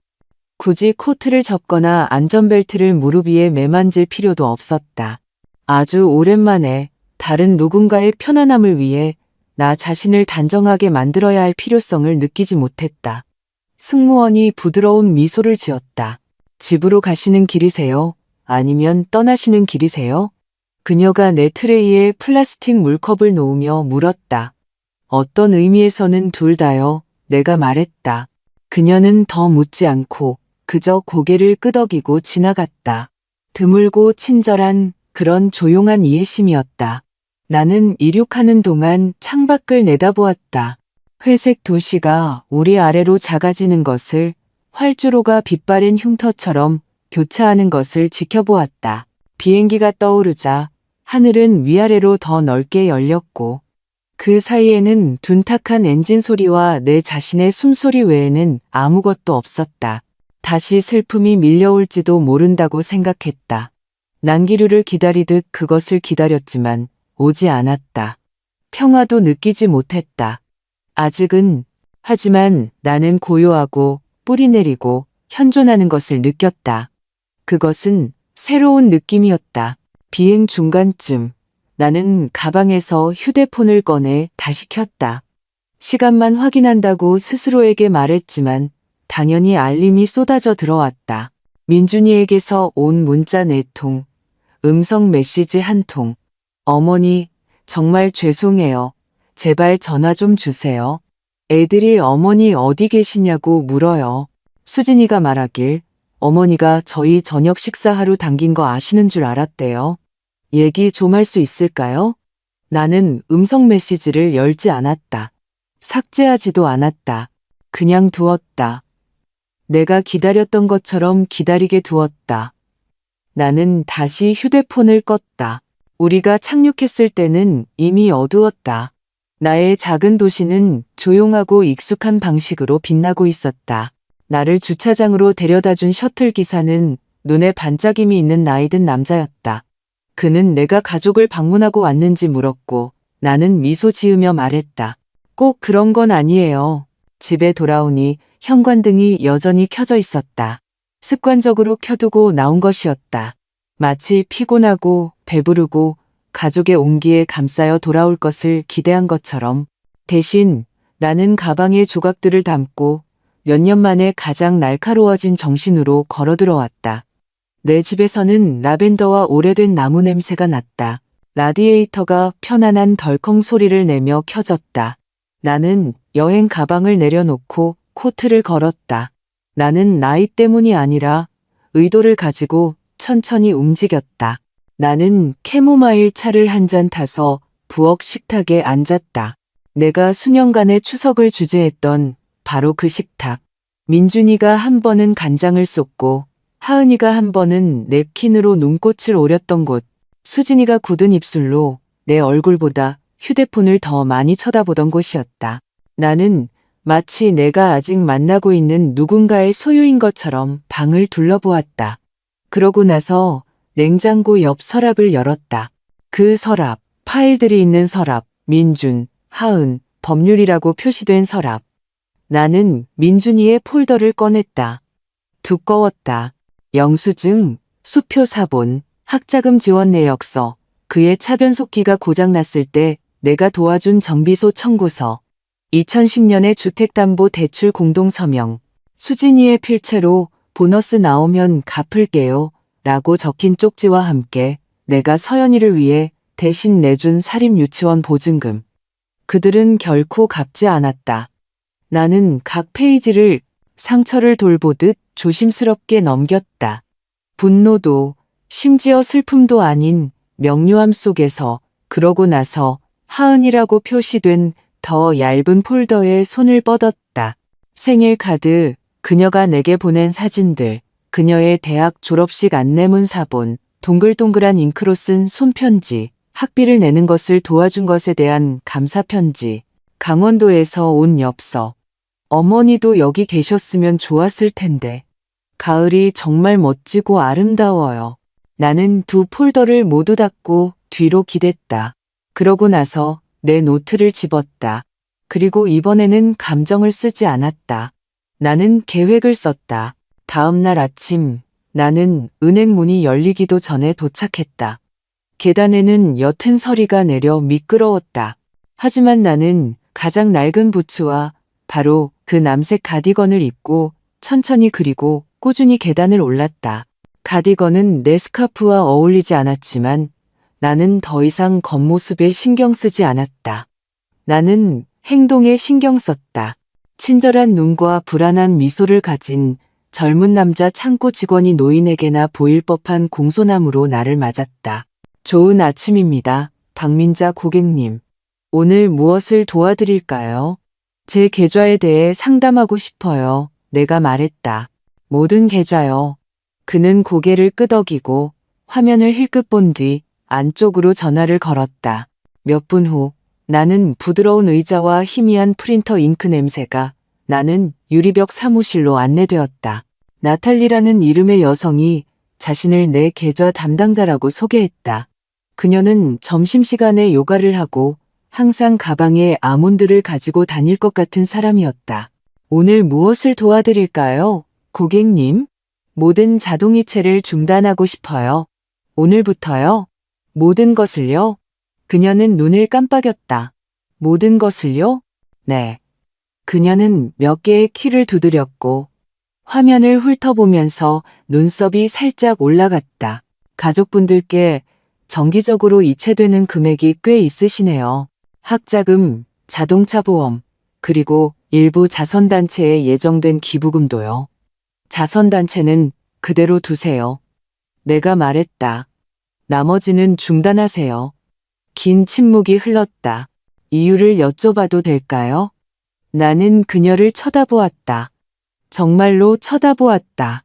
굳이 코트를 접거나 안전벨트를 무릎 위에 매만질 필요도 없었다. 아주 오랜만에 다른 누군가의 편안함을 위해 나 자신을 단정하게 만들어야 할 필요성을 느끼지 못했다. 승무원이 부드러운 미소를 지었다. 집으로 가시는 길이세요? 아니면 떠나시는 길이세요? 그녀가 내 트레이에 플라스틱 물컵을 놓으며 물었다. 어떤 의미에서는 둘 다요. 내가 말했다. 그녀는 더 묻지 않고 그저 고개를 끄덕이고 지나갔다. 드물고 친절한 그런 조용한 이해심이었다. 나는 이륙하는 동안 창밖을 내다보았다. 회색 도시가 우리 아래로 작아지는 것을 활주로가 빛바랜 흉터처럼 교차하는 것을 지켜보았다. 비행기가 떠오르자 하늘은 위아래로 더 넓게 열렸고 그 사이에는 둔탁한 엔진 소리와 내 자신의 숨소리 외에는 아무것도 없었다. 다시 슬픔이 밀려올지도 모른다고 생각했다. 난기류를 기다리듯 그것을 기다렸지만 오지 않았다. 평화도 느끼지 못했다. 아직은. 하지만 나는 고요하고 뿌리 내리고 현존하는 것을 느꼈다. 그것은 새로운 느낌이었다. 비행 중간쯤 나는 가방에서 휴대폰을 꺼내 다시 켰다. 시간만 확인한다고 스스로에게 말했지만 당연히 알림이 쏟아져 들어왔다. 민준이에게서 온 문자 4통, 음성 메시지 1통. 어머니, 정말 죄송해요. 제발 전화 좀 주세요. 애들이 어머니 어디 계시냐고 물어요. 수진이가 말하길 어머니가 저희 저녁 식사하러 당긴 거 아시는 줄 알았대요. 얘기 좀 할 수 있을까요? 나는 음성 메시지를 열지 않았다. 삭제하지도 않았다. 그냥 두었다. 내가 기다렸던 것처럼 기다리게 두었다. 나는 다시 휴대폰을 껐다. 우리가 착륙했을 때는 이미 어두웠다. 나의 작은 도시는 조용하고 익숙한 방식으로 빛나고 있었다. 나를 주차장으로 데려다준 셔틀 기사는 눈에 반짝임이 있는 나이 든 남자였다. 그는 내가 가족을 방문하고 왔는지 물었고 나는 미소 지으며 말했다. 꼭 그런 건 아니에요. 집에 돌아오니 현관등이 여전히 켜져 있었다. 습관적으로 켜두고 나온 것이었다. 마치 피곤하고 배부르고 가족의 온기에 감싸여 돌아올 것을 기대한 것처럼. 대신 나는 가방에 조각들을 담고 몇 년 만에 가장 날카로워진 정신으로 걸어 들어왔다. 내 집에서는 라벤더와 오래된 나무 냄새가 났다. 라디에이터가 편안한 덜컹 소리를 내며 켜졌다. 나는 여행 가방을 내려놓고 코트를 걸었다. 나는 나이 때문이 아니라 의도를 가지고 천천히 움직였다. 나는 캐모마일 차를 한 잔 타서 부엌 식탁에 앉았다. 내가 수년간의 추석을 주재했던 바로 그 식탁. 민준이가 한 번은 간장을 쏟고 하은이가 한 번은 냅킨으로 눈꽃을 오렸던 곳, 수진이가 굳은 입술로 내 얼굴보다 휴대폰을 더 많이 쳐다보던 곳이었다. 나는 마치 내가 아직 만나고 있는 누군가의 소유인 것처럼 방을 둘러보았다. 그러고 나서 냉장고 옆 서랍을 열었다. 그 서랍, 파일들이 있는 서랍, 민준, 하은, 법률이라고 표시된 서랍. 나는 민준이의 폴더를 꺼냈다. 두꺼웠다. 영수증, 수표 사본, 학자금 지원 내역서, 그의 차변속기가 고장났을 때 내가 도와준 정비소 청구서, 2010년에 주택담보대출 공동서명, 수진이의 필체로 보너스 나오면 갚을게요 라고 적힌 쪽지와 함께 내가 서연이를 위해 대신 내준 사립유치원 보증금. 그들은 결코 갚지 않았다. 나는 각 페이지를 상처를 돌보듯 조심스럽게 넘겼다. 분노도 심지어 슬픔도 아닌 명료함 속에서 그러고 나서 하은이라고 표시된 더 얇은 폴더에 손을 뻗었다. 생일 카드, 그녀가 내게 보낸 사진들, 그녀의 대학 졸업식 안내문 사본, 동글동글한 잉크로 쓴 손편지, 학비를 내는 것을 도와준 것에 대한 감사편지, 강원도에서 온 엽서. 어머니도 여기 계셨으면 좋았을 텐데. 가을이 정말 멋지고 아름다워요. 나는 두 폴더를 모두 닫고 뒤로 기댔다. 그러고 나서 내 노트를 집었다. 그리고 이번에는 감정을 쓰지 않았다. 나는 계획을 썼다. 다음 날 아침 나는 은행 문이 열리기도 전에 도착했다. 계단에는 옅은 서리가 내려 미끄러웠다. 하지만 나는 가장 낡은 부츠와 바로 그 남색 가디건을 입고 천천히 그리고 꾸준히 계단을 올랐다. 가디건은 내 스카프와 어울리지 않았지만 나는 더 이상 겉모습에 신경 쓰지 않았다. 나는 행동에 신경 썼다. 친절한 눈과 불안한 미소를 가진 젊은 남자 창고 직원이 노인에게나 보일 법한 공손함으로 나를 맞았다. 좋은 아침입니다. 박민자 고객님. 오늘 무엇을 도와드릴까요? 제 계좌에 대해 상담하고 싶어요. 내가 말했다. 모든 계좌요. 그는 고개를 끄덕이고 화면을 힐끗 본 뒤 안쪽으로 전화를 걸었다. 몇 분 후 나는 부드러운 의자와 희미한 프린터 잉크 냄새가 나는 유리벽 사무실로 안내되었다. 나탈리라는 이름의 여성이 자신을 내 계좌 담당자라고 소개했다. 그녀는 점심시간에 요가를 하고 항상 가방에 아몬드를 가지고 다닐 것 같은 사람이었다. 오늘 무엇을 도와드릴까요? 고객님? 모든 자동이체를 중단하고 싶어요. 오늘부터요? 모든 것을요? 그녀는 눈을 깜빡였다. 모든 것을요? 네. 그녀는 몇 개의 키를 두드렸고 화면을 훑어보면서 눈썹이 살짝 올라갔다. 가족분들께 정기적으로 이체되는 금액이 꽤 있으시네요. 학자금, 자동차 보험, 그리고 일부 자선단체에 예정된 기부금도요. 자선단체는 그대로 두세요. 내가 말했다. 나머지는 중단하세요. 긴 침묵이 흘렀다. 이유를 여쭤봐도 될까요? 나는 그녀를 쳐다보았다. 정말로 쳐다보았다.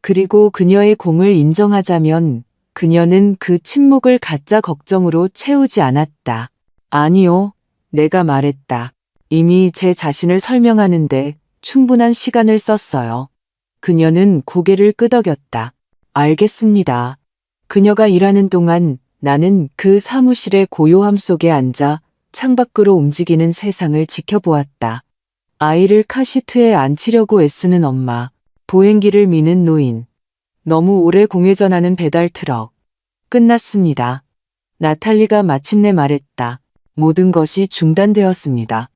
그리고 그녀의 공을 인정하자면 그녀는 그 침묵을 가짜 걱정으로 채우지 않았다. 아니요, 내가 말했다. 이미 제 자신을 설명하는데 충분한 시간을 썼어요. 그녀는 고개를 끄덕였다. 알겠습니다. 그녀가 일하는 동안 나는 그 사무실의 고요함 속에 앉아 창밖으로 움직이는 세상을 지켜보았다. 아이를 카시트에 앉히려고 애쓰는 엄마, 보행기를 미는 노인, 너무 오래 공회전하는 배달 트럭. 끝났습니다. 나탈리가 마침내 말했다. 모든 것이 중단되었습니다.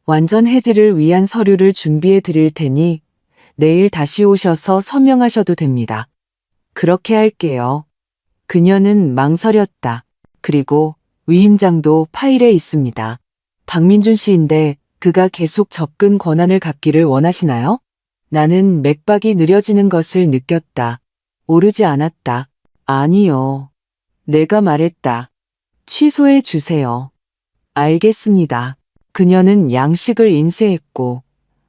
완전 해지를 위한 서류를 준비해 드릴 테니 내일 다시 오셔서 서명하셔도 됩니다. 그렇게 할게요. 그녀는 망설였다. 그리고 위임장도 파일에 있습니다. 박민준 씨인데 그가 계속 접근 권한을 갖기를 원하시나요? 나는 맥박이 느려지는 것을 느꼈다. 오르지 않았다. 아니요. 내가 말했다. 취소해 주세요. 알겠습니다. 그녀는 양식을 인쇄했고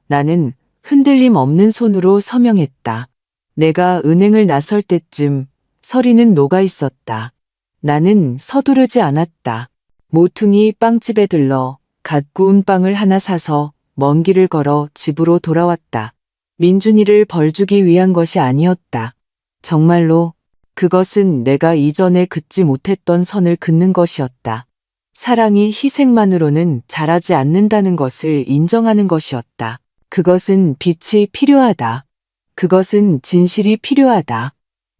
나는 흔들림 없는 손으로 서명했다. 내가 은행을 나설 때쯤 서리는 녹아 있었다. 나는 서두르지 않았다. 모퉁이 빵집에 들러 갓 구운 빵을 하나 사서 먼 길을 걸어 집으로 돌아왔다. 민준이를 벌주기 위한 것이 아니었다. 정말로 그것은 내가 이전에 긋지 못했던 선을 긋는 것이었다. 사랑이 희생만으로는 자라지 않는다는 것을 인정하는 것이었다. 그것은 빛이 필요하다. 그것은 진실이 필요하다.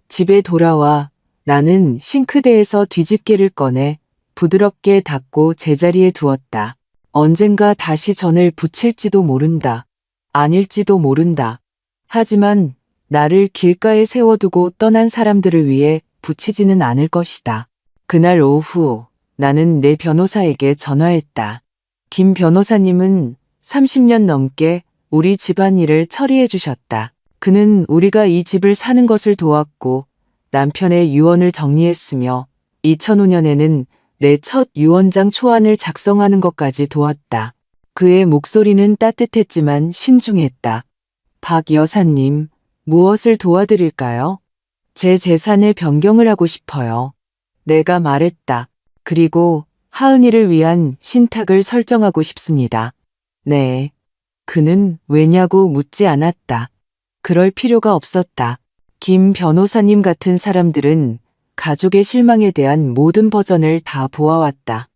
집에 돌아와 나는 싱크대에서 뒤집개를 꺼내 부드럽게 닫고 제자리에 두었다. 언젠가 다시 전을 붙일지도 모른다. 아닐지도 모른다. 하지만 나를 길가에 세워두고 떠난 사람들을 위해 붙이지는 않을 것이다. 그날 오후 나는 내 변호사에게 전화했다. 김 변호사님은 30년 넘게 우리 집안일을 처리해 주셨다. 그는 우리가 이 집을 사는 것을 도왔고 남편의 유언을 정리했으며 2005년에는 내 첫 유언장 초안을 작성하는 것까지 도왔다. 그의 목소리는 따뜻했지만 신중했다. 박 여사님, 무엇을 도와드릴까요? 제 재산의 변경을 하고 싶어요. 내가 말했다. 그리고 하은이를 위한 신탁을 설정하고 싶습니다. 네. 그는 왜냐고 묻지 않았다. 그럴 필요가 없었다. 김 변호사님 같은 사람들은 가족의 실망에 대한 모든 버전을 다 보아왔다.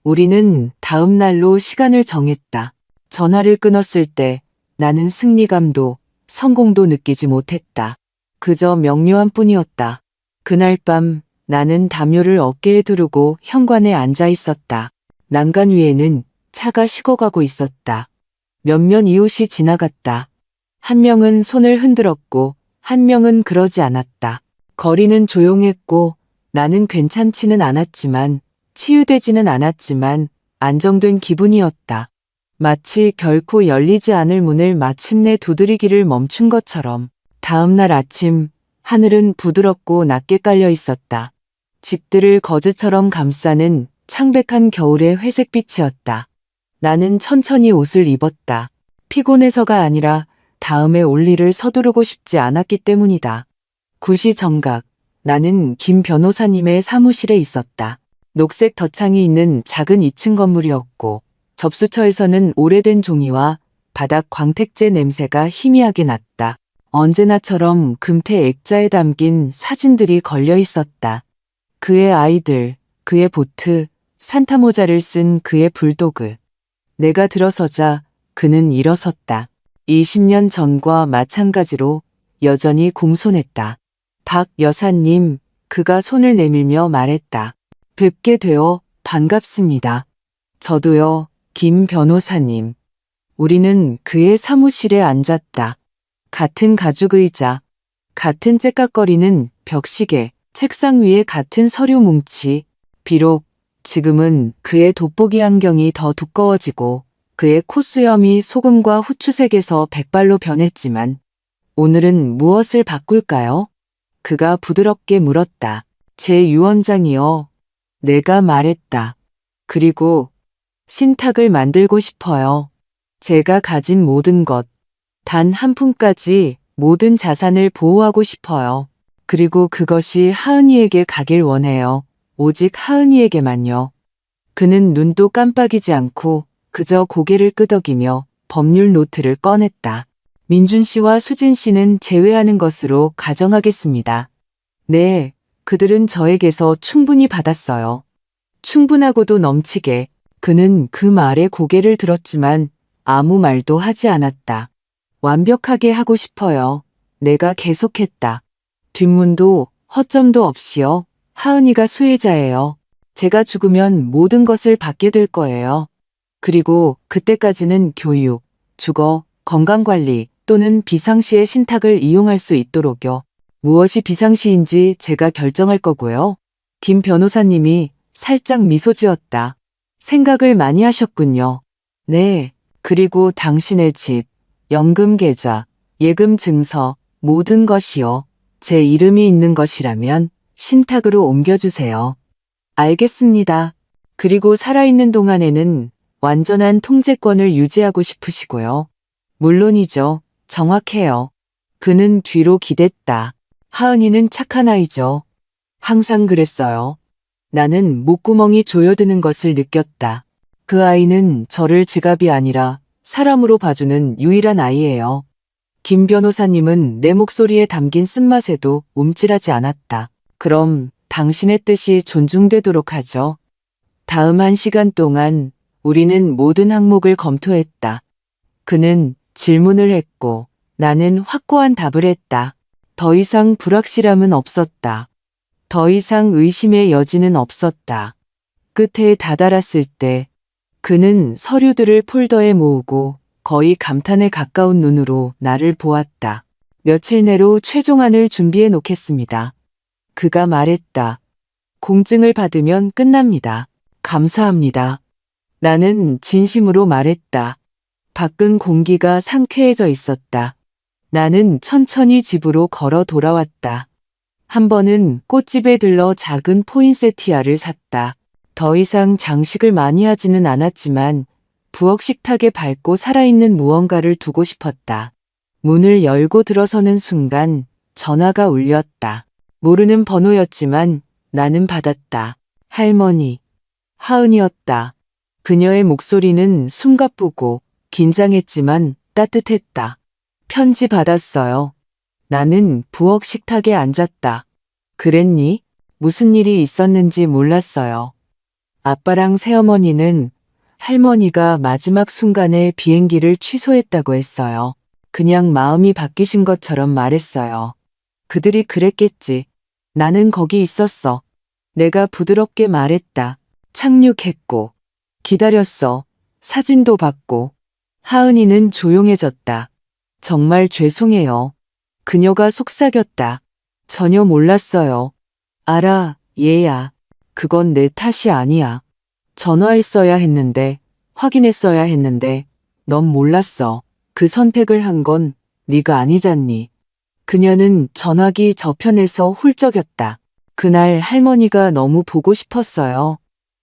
우리는 다음 날로 시간을 정했다. 전화를 끊었을 때 나는 승리감도 성공도 느끼지 못했다. 그저 명료한 뿐이었다. 그날 밤 나는 담요를 어깨에 두르고 현관에 앉아 있었다. 난간 위에는 차가 식어가고 있었다. 몇몇 이웃이 지나갔다. 한 명은 손을 흔들었고 한 명은 그러지 않았다. 거리는 조용했고 나는 괜찮지는 않았지만 치유되지는 않았지만 안정된 기분이었다. 마치 결코 열리지 않을 문을 마침내 두드리기를 멈춘 것처럼. 다음 날 아침 하늘은 부드럽고 낮게 깔려 있었다. 집들을 거즈처럼 감싸는 창백한 겨울의 회색빛이었다. 나는 천천히 옷을 입었다. 피곤해서가 아니라 다음에 올 일을 서두르고 싶지 않았기 때문이다. 9시 정각, 나는 김 변호사님의 사무실에 있었다. 녹색 덧창이 있는 작은 2층 건물이었고 접수처에서는 오래된 종이와 바닥 광택제 냄새가 희미하게 났다. 언제나처럼 금태 액자에 담긴 사진들이 걸려 있었다. 그의 아이들, 그의 보트, 산타 모자를 쓴 그의 불도그. 내가 들어서자 그는 일어섰다. 20년 전과 마찬가지로 여전히 공손했다. 박 여사님, 그가 손을 내밀며 말했다. 뵙게 되어 반갑습니다. 저도요, 김 변호사님. 우리는 그의 사무실에 앉았다. 같은 가죽의자, 같은 째깍거리는 벽시계, 책상 위에 같은 서류 뭉치. 비록 지금은 그의 돋보기 안경이 더 두꺼워지고 그의 콧수염이 소금과 후추색에서 백발로 변했지만 오늘은 무엇을 바꿀까요? 그가 부드럽게 물었다. 제 유언장이요. 내가 말했다. 그리고 신탁을 만들고 싶어요. 제가 가진 모든 것, 단 한 푼까지 모든 자산을 보호하고 싶어요. 그리고 그것이 하은이에게 가길 원해요. 오직 하은이에게만요. 그는 눈도 깜빡이지 않고 그저 고개를 끄덕이며 법률 노트를 꺼냈다. 민준 씨와 수진 씨는 제외하는 것으로 가정하겠습니다. 네, 그들은 저에게서 충분히 받았어요. 충분하고도 넘치게. 그는 그 말에 고개를 들었지만 아무 말도 하지 않았다. 완벽하게 하고 싶어요. 내가 계속했다. 뒷문도 허점도 없이요. 하은이가 수혜자예요. 제가 죽으면 모든 것을 받게 될 거예요. 그리고 그때까지는 교육, 주거, 건강관리 또는 비상시의 신탁을 이용할 수 있도록요. 무엇이 비상시인지 제가 결정할 거고요. 김 변호사님이 살짝 미소 지었다. 생각을 많이 하셨군요. 네, 그리고 당신의 집, 연금 계좌, 예금 증서, 모든 것이요. 제 이름이 있는 것이라면 신탁으로 옮겨주세요. 알겠습니다. 그리고 살아있는 동안에는 완전한 통제권을 유지하고 싶으시고요. 물론이죠. 정확해요. 그는 뒤로 기댔다. 하은이는 착한 아이죠. 항상 그랬어요. 나는 목구멍이 조여드는 것을 느꼈다. 그 아이는 저를 지갑이 아니라 사람으로 봐주는 유일한 아이예요. 김 변호사님은 내 목소리에 담긴 쓴맛에도 움찔하지 않았다. 그럼 당신의 뜻이 존중되도록 하죠. 다음 1시간 동안 우리는 모든 항목을 검토했다. 그는 질문을 했고 나는 확고한 답을 했다. 더 이상 불확실함은 없었다. 더 이상 의심의 여지는 없었다. 끝에 다다랐을 때 그는 서류들을 폴더에 모으고 거의 감탄에 가까운 눈으로 나를 보았다. 며칠 내로 최종안을 준비해 놓겠습니다. 그가 말했다. 공증을 받으면 끝납니다. 감사합니다. 나는 진심으로 말했다. 밖은 공기가 상쾌해져 있었다. 나는 천천히 집으로 걸어 돌아왔다. 한 번은 꽃집에 들러 작은 포인세티아를 샀다. 더 이상 장식을 많이 하지는 않았지만 부엌 식탁에 밝고 살아있는 무언가를 두고 싶었다. 문을 열고 들어서는 순간 전화가 울렸다. 모르는 번호였지만 나는 받았다. 할머니. 하은이었다. 그녀의 목소리는 숨가쁘고 긴장했지만 따뜻했다. 편지 받았어요. 나는 부엌 식탁에 앉았다. 그랬니? 무슨 일이 있었는지 몰랐어요. 아빠랑 새어머니는 할머니가 마지막 순간에 비행기를 취소했다고 했어요. 그냥 마음이 바뀌신 것처럼 말했어요. 그들이 그랬겠지. 나는 거기 있었어. 내가 부드럽게 말했다. 착륙했고, 기다렸어. 사진도 받고. 하은이는 조용해졌다. 정말 죄송해요. 그녀가 속삭였다. 전혀 몰랐어요. 알아, 얘야. 그건 내 탓이 아니야. 전화했어야 했는데, 확인했어야 했는데, 넌 몰랐어. 그 선택을 한 건 네가 아니잖니. 그녀는 전화기 저편에서 훌쩍였다. 그날 할머니가 너무 보고 싶었어요.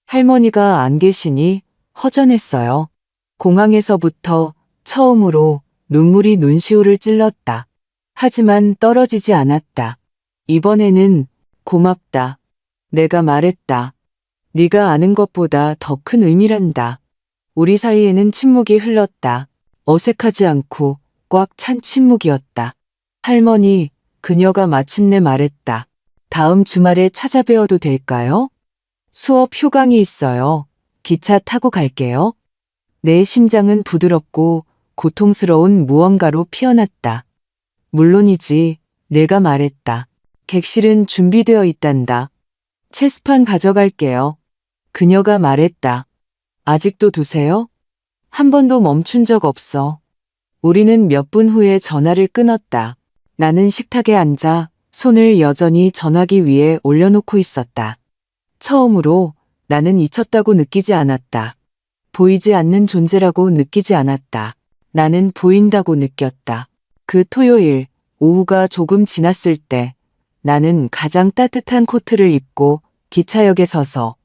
할머니가 안 계시니 허전했어요. 공항에서부터 처음으로 눈물이 눈시울을 찔렀다. 하지만 떨어지지 않았다. 이번에는 고맙다. 내가 말했다. 네가 아는 것보다 더 큰 의미란다. 우리 사이에는 침묵이 흘렀다. 어색하지 않고 꽉 찬 침묵이었다. 할머니, 그녀가 마침내 말했다. 다음 주말에 찾아뵈어도 될까요? 수업 휴강이 있어요. 기차 타고 갈게요. 내 심장은 부드럽고 고통스러운 무언가로 피어났다. 물론이지, 내가 말했다. 객실은 준비되어 있단다. 체스판 가져갈게요. 그녀가 말했다. 아직도 두세요? 한 번도 멈춘 적 없어. 우리는 몇 분 후에 전화를 끊었다. 나는 식탁에 앉아 손을 여전히 전화기 위에 올려놓고 있었다. 처음으로 나는 잊혔다고 느끼지 않았다. 보이지 않는 존재라고 느끼지 않았다. 나는 보인다고 느꼈다. 그 토요일 오후가 조금 지났을 때 나는 가장 따뜻한 코트를 입고 기차역에 서서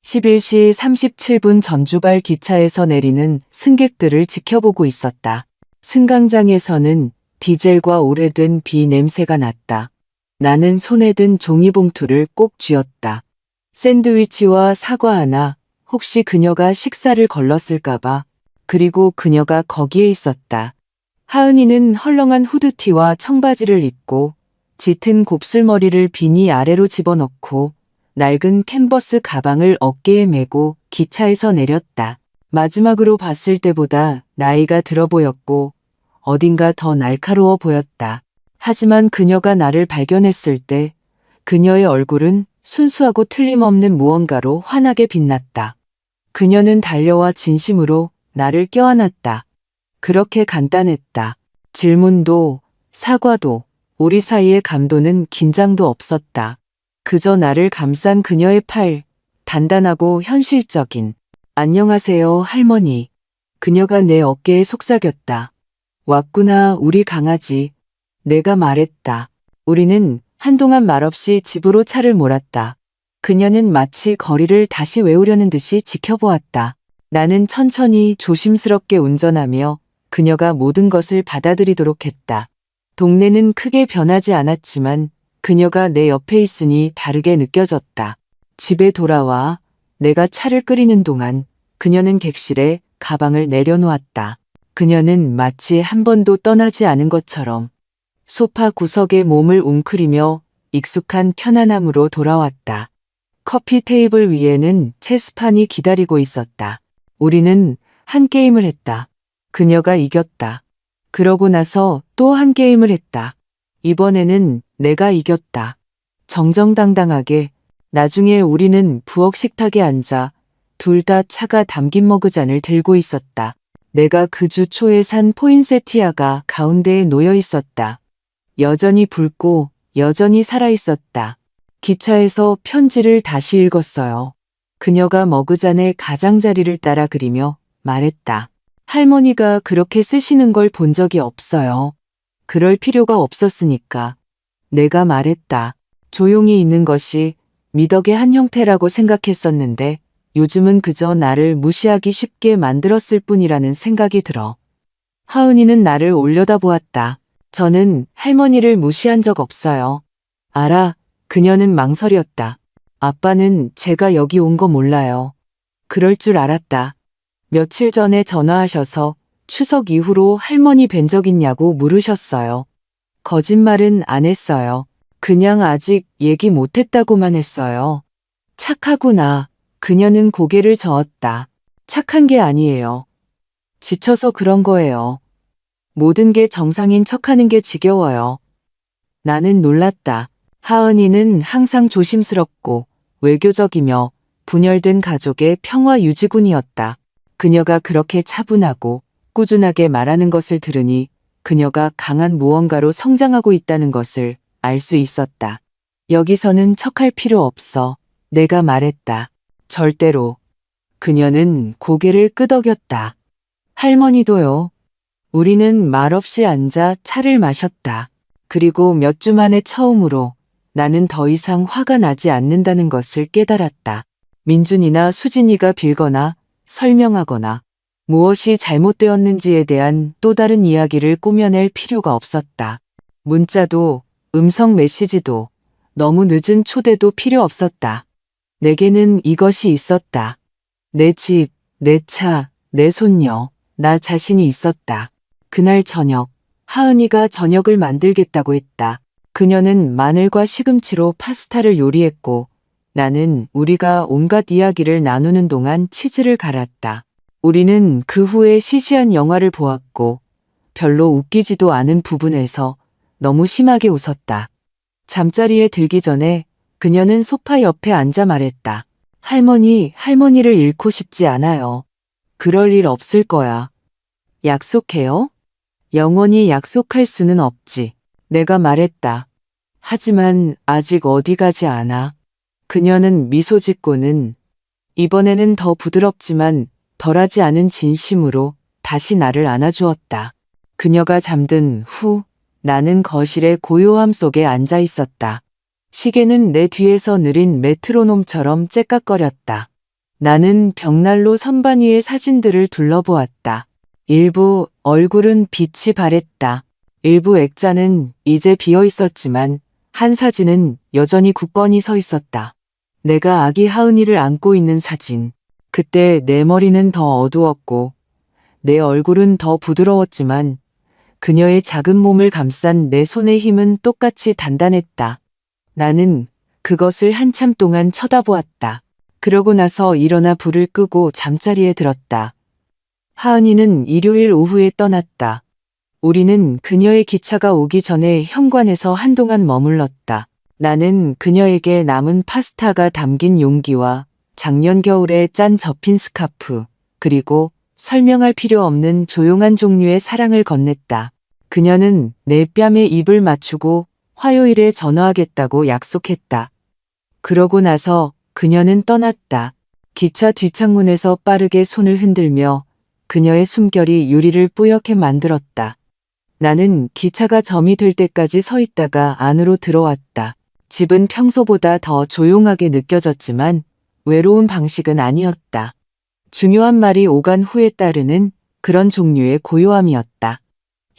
11시 37분 전주발 기차에서 내리는 승객들을 지켜보고 있었다. 승강장에서는 디젤과 오래된 비 냄새가 났다. 나는 손에 든 종이봉투를 꼭 쥐었다. 샌드위치와 사과 하나, 혹시 그녀가 식사를 걸렀을까봐. 그리고 그녀가 거기에 있었다. 하은이는 헐렁한 후드티와 청바지를 입고 짙은 곱슬머리를 비니 아래로 집어넣고 낡은 캔버스 가방을 어깨에 메고 기차에서 내렸다. 마지막으로 봤을 때보다 나이가 들어 보였고 어딘가 더 날카로워 보였다. 하지만 그녀가 나를 발견했을 때 그녀의 얼굴은 순수하고 틀림없는 무언가로 환하게 빛났다. 그녀는 달려와 진심으로 나를 껴안았다. 그렇게 간단했다. 질문도 사과도 우리 사이의 감도는 긴장도 없었다. 그저 나를 감싼 그녀의 팔, 단단하고 현실적인 안녕하세요 할머니. 그녀가 내 어깨에 속삭였다. 왔구나 우리 강아지. 내가 말했다. 우리는 한동안 말없이 집으로 차를 몰았다. 그녀는 마치 거리를 다시 외우려는 듯이 지켜보았다. 나는 천천히 조심스럽게 운전하며 그녀가 모든 것을 받아들이도록 했다. 동네는 크게 변하지 않았지만 그녀가 내 옆에 있으니 다르게 느껴졌다. 집에 돌아와 내가 차를 끓이는 동안 그녀는 객실에 가방을 내려놓았다. 그녀는 마치 한 번도 떠나지 않은 것처럼 소파 구석에 몸을 웅크리며 익숙한 편안함으로 돌아왔다. 커피 테이블 위에는 체스판이 기다리고 있었다. 우리는 한 게임을 했다. 그녀가 이겼다. 그러고 나서 또 한 게임을 했다. 이번에는 내가 이겼다. 정정당당하게. 나중에 우리는 부엌 식탁에 앉아 둘 다 차가 담긴 머그잔을 들고 있었다. 내가 그 주 초에 산 포인세티아가 가운데에 놓여 있었다. 여전히 붉고 여전히 살아있었다. 기차에서 편지를 다시 읽었어요. 그녀가 머그잔의 가장자리를 따라 그리며 말했다. 할머니가 그렇게 쓰시는 걸 본 적이 없어요. 그럴 필요가 없었으니까. 내가 말했다. 조용히 있는 것이 미덕의 한 형태라고 생각했었는데 요즘은 그저 나를 무시하기 쉽게 만들었을 뿐이라는 생각이 들어. 하은이는 나를 올려다보았다. 저는 할머니를 무시한 적 없어요. 알아. 그녀는 망설였다. 아빠는 제가 여기 온 거 몰라요. 그럴 줄 알았다. 며칠 전에 전화하셔서 추석 이후로 할머니 뵌 적 있냐고 물으셨어요. 거짓말은 안 했어요. 그냥 아직 얘기 못했다고만 했어요. 착하구나. 그녀는 고개를 저었다. 착한 게 아니에요. 지쳐서 그런 거예요. 모든 게 정상인 척하는 게 지겨워요. 나는 놀랐다. 하은이는 항상 조심스럽고 외교적이며 분열된 가족의 평화 유지군이었다. 그녀가 그렇게 차분하고 꾸준하게 말하는 것을 들으니 그녀가 강한 무언가로 성장하고 있다는 것을 알 수 있었다. 여기서는 척할 필요 없어. 내가 말했다. 절대로. 그녀는 고개를 끄덕였다. 할머니도요. 우리는 말없이 앉아 차를 마셨다. 그리고 몇 주 만에 처음으로 나는 더 이상 화가 나지 않는다는 것을 깨달았다. 민준이나 수진이가 빌거나 설명하거나 무엇이 잘못되었는지에 대한 또 다른 이야기를 꾸며낼 필요가 없었다. 문자도 음성 메시지도 너무 늦은 초대도 필요 없었다. 내게는 이것이 있었다. 내 집, 내 차, 내 손녀, 나 자신이 있었다. 그날 저녁, 하은이가 저녁을 만들겠다고 했다. 그녀는 마늘과 시금치로 파스타를 요리했고 나는 우리가 온갖 이야기를 나누는 동안 치즈를 갈았다. 우리는 그 후에 시시한 영화를 보았고 별로 웃기지도 않은 부분에서 너무 심하게 웃었다. 잠자리에 들기 전에 그녀는 소파 옆에 앉아 말했다. 할머니를 잃고 싶지 않아요. 그럴 일 없을 거야. 약속해요? 영원히 약속할 수는 없지. 내가 말했다. 하지만 아직 어디 가지 않아. 그녀는 미소 짓고는 이번에는 더 부드럽지만 덜하지 않은 진심으로 다시 나를 안아주었다. 그녀가 잠든 후 나는 거실의 고요함 속에 앉아 있었다. 시계는 내 뒤에서 느린 메트로놈처럼 째깍거렸다. 나는 벽난로 선반 위의 사진들을 둘러보았다. 일부 얼굴은 빛이 바랬다. 일부 액자는 이제 비어 있었지만 한 사진은 여전히 굳건히 서 있었다. 내가 아기 하은이를 안고 있는 사진. 그때 내 머리는 더 어두웠고 내 얼굴은 더 부드러웠지만 그녀의 작은 몸을 감싼 내 손의 힘은 똑같이 단단했다. 나는 그것을 한참 동안 쳐다보았다. 그러고 나서 일어나 불을 끄고 잠자리에 들었다. 하은이는 일요일 오후에 떠났다. 우리는 그녀의 기차가 오기 전에 현관에서 한동안 머물렀다. 나는 그녀에게 남은 파스타가 담긴 용기와 작년 겨울에 짠 접힌 스카프, 그리고 설명할 필요 없는 조용한 종류의 사랑을 건넸다. 그녀는 내 뺨에 입을 맞추고 화요일에 전화하겠다고 약속했다. 그러고 나서 그녀는 떠났다. 기차 뒷창문에서 빠르게 손을 흔들며 그녀의 숨결이 유리를 뿌옇게 만들었다. 나는 기차가 점이 될 때까지 서 있다가 안으로 들어왔다. 집은 평소보다 더 조용하게 느껴졌지만 외로운 방식은 아니었다. 중요한 말이 오간 후에 따르는 그런 종류의 고요함이었다.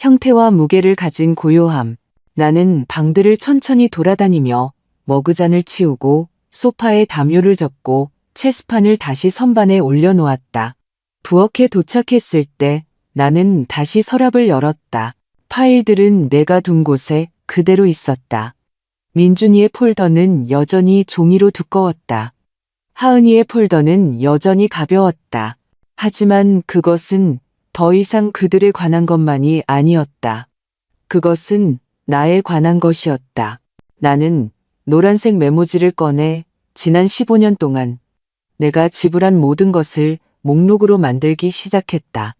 형태와 무게를 가진 고요함. 나는 방들을 천천히 돌아다니며 머그잔을 치우고 소파에 담요를 접고 체스판을 다시 선반에 올려놓았다. 부엌에 도착했을 때 나는 다시 서랍을 열었다. 파일들은 내가 둔 곳에 그대로 있었다. 민준이의 폴더는 여전히 종이로 두꺼웠다. 하은이의 폴더는 여전히 가벼웠다. 하지만 그것은 더 이상 그들에 관한 것만이 아니었다. 그것은 나에 관한 것이었다. 나는 노란색 메모지를 꺼내 지난 15년 동안 내가 지불한 모든 것을 목록으로 만들기 시작했다.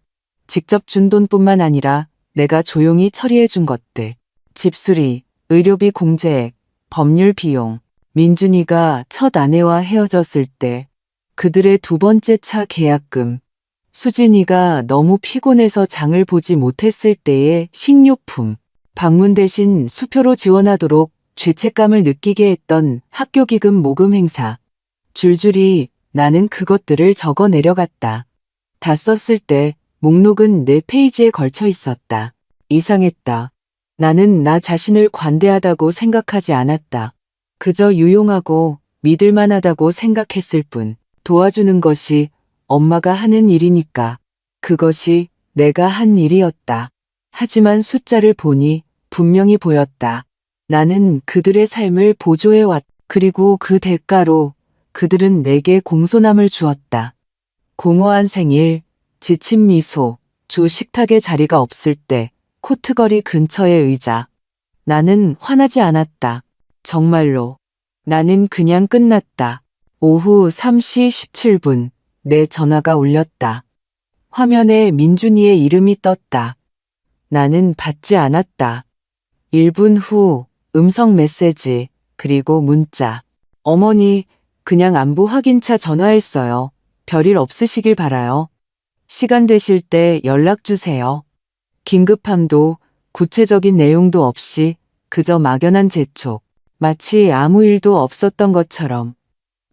직접 준 돈뿐만 아니라 내가 조용히 처리해 준 것들. 집수리, 의료비 공제액, 법률 비용. 민준이가 첫 아내와 헤어졌을 때 그들의 두 번째 차 계약금. 수진이가 너무 피곤해서 장을 보지 못했을 때의 식료품. 방문 대신 수표로 지원하도록 죄책감을 느끼게 했던 학교 기금 모금 행사. 줄줄이 나는 그것들을 적어 내려갔다. 다 썼을 때 목록은 4페이지에 걸쳐 있었다. 이상했다. 나는 나 자신을 관대하다고 생각하지 않았다. 그저 유용하고 믿을만하다고 생각했을 뿐. 도와주는 것이 엄마가 하는 일이니까. 그것이 내가 한 일이었다. 하지만 숫자를 보니 분명히 보였다. 나는 그들의 삶을 보조해왔. 그리고 그 대가로 그들은 내게 공손함을 주었다. 공허한 생일, 지친 미소, 주 식탁에 자리가 없을 때 코트거리 근처의 의자. 나는 화나지 않았다. 정말로. 나는 그냥 끝났다. 오후 3시 17분 내 전화가 울렸다. 화면에 민준이의 이름이 떴다. 나는 받지 않았다. 1분 후 음성 메시지 그리고 문자. 어머니, 그냥 안부 확인차 전화했어요. 별일 없으시길 바라요. 시간 되실 때 연락 주세요. 긴급함도 구체적인 내용도 없이 그저 막연한 재촉. 마치 아무 일도 없었던 것처럼.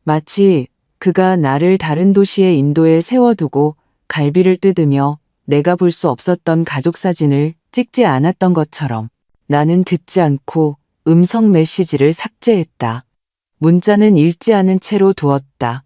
마치 그가 나를 다른 도시의 인도에 세워두고 갈비를 뜯으며 내가 볼 수 없었던 가족 사진을 찍지 않았던 것처럼. 나는 듣지 않고 음성 메시지를 삭제했다. 문자는 읽지 않은 채로 두었다.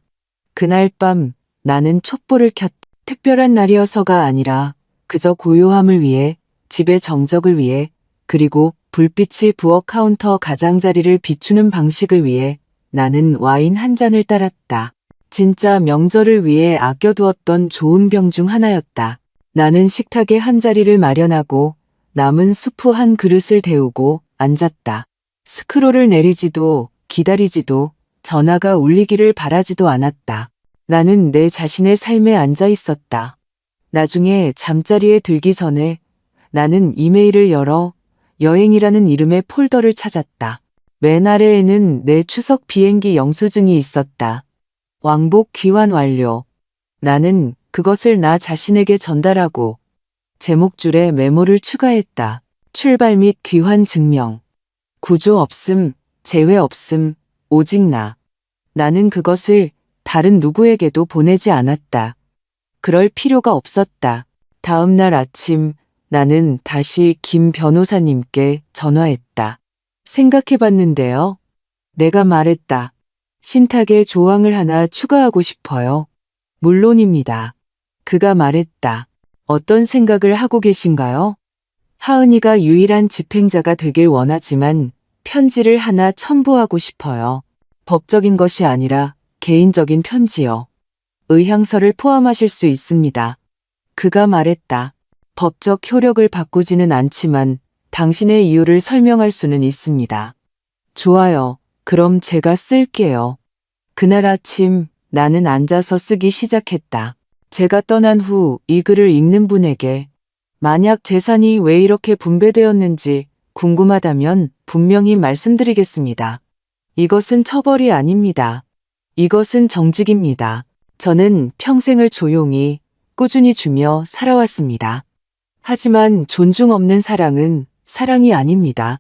그날 밤 나는 촛불을 켰다. 특별한 날이어서가 아니라 그저 고요함을 위해, 집의 정적을 위해, 그리고 불빛이 부엌 카운터 가장자리를 비추는 방식을 위해 나는 와인 한 잔을 따랐다. 진짜 명절을 위해 아껴두었던 좋은 병 중 하나였다. 나는 식탁에 한 자리를 마련하고 남은 수프 한 그릇을 데우고 앉았다. 스크롤을 내리지도 기다리지도 전화가 울리기를 바라지도 않았다. 나는 내 자신의 삶에 앉아 있었다. 나중에 잠자리에 들기 전에 나는 이메일을 열어 여행이라는 이름의 폴더를 찾았다. 맨 아래에는 내 추석 비행기 영수증이 있었다. 왕복 귀환 완료. 나는 그것을 나 자신에게 전달하고 제목줄에 메모를 추가했다. 출발 및 귀환 증명. 구조 없음, 재회 없음, 오직 나. 나는 그것을 다른 누구에게도 보내지 않았다. 그럴 필요가 없었다. 다음 날 아침 나는 다시 김 변호사님께 전화했다. 생각해봤는데요. 내가 말했다. 신탁에 조항을 하나 추가하고 싶어요. 물론입니다. 그가 말했다. 어떤 생각을 하고 계신가요? 하은이가 유일한 집행자가 되길 원하지만 편지를 하나 첨부하고 싶어요. 법적인 것이 아니라 개인적인 편지요. 의향서를 포함하실 수 있습니다. 그가 말했다. 법적 효력을 바꾸지는 않지만 당신의 이유를 설명할 수는 있습니다. 좋아요. 그럼 제가 쓸게요. 그날 아침 나는 앉아서 쓰기 시작했다. 제가 떠난 후 이 글을 읽는 분에게 만약 재산이 왜 이렇게 분배되었는지 궁금하다면 분명히 말씀드리겠습니다. 이것은 처벌이 아닙니다. 이것은 정직입니다. 저는 평생을 조용히 꾸준히 주며 살아왔습니다. 하지만 존중 없는 사랑은 사랑이 아닙니다.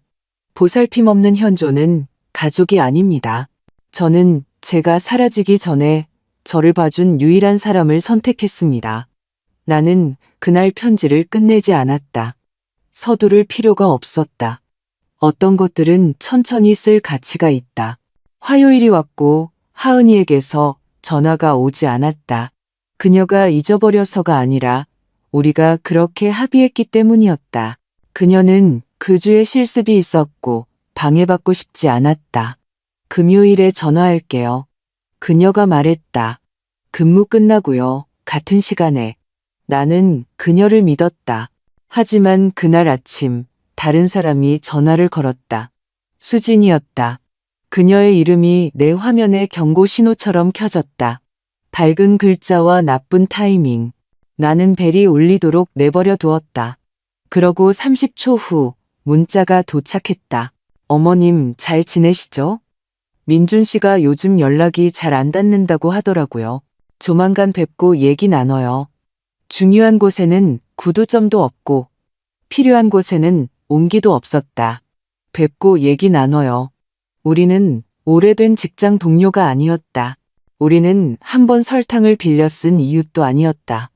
보살핌 없는 현존은 가족이 아닙니다. 저는 제가 사라지기 전에 저를 봐준 유일한 사람을 선택했습니다. 나는 그날 편지를 끝내지 않았다. 서두를 필요가 없었다. 어떤 것들은 천천히 쓸 가치가 있다. 화요일이 왔고 하은이에게서 전화가 오지 않았다. 그녀가 잊어버려서가 아니라 우리가 그렇게 합의했기 때문이었다. 그녀는 그 주에 실습이 있었고 방해받고 싶지 않았다. 금요일에 전화할게요. 그녀가 말했다. 근무 끝나고요. 같은 시간에. 나는 그녀를 믿었다. 하지만 그날 아침 다른 사람이 전화를 걸었다. 수진이었다. 그녀의 이름이 내 화면에 경고 신호처럼 켜졌다. 밝은 글자와 나쁜 타이밍. 나는 벨이 울리도록 내버려 두었다. 그러고 30초 후 문자가 도착했다. 어머님 잘 지내시죠? 민준 씨가 요즘 연락이 잘 안 닿는다고 하더라고요. 조만간 뵙고 얘기 나눠요. 중요한 곳에는 구두점도 없고 필요한 곳에는 온기도 없었다. 뵙고 얘기 나눠요. 우리는 오래된 직장 동료가 아니었다. 우리는 한 번 설탕을 빌려 쓴 이웃도 아니었다.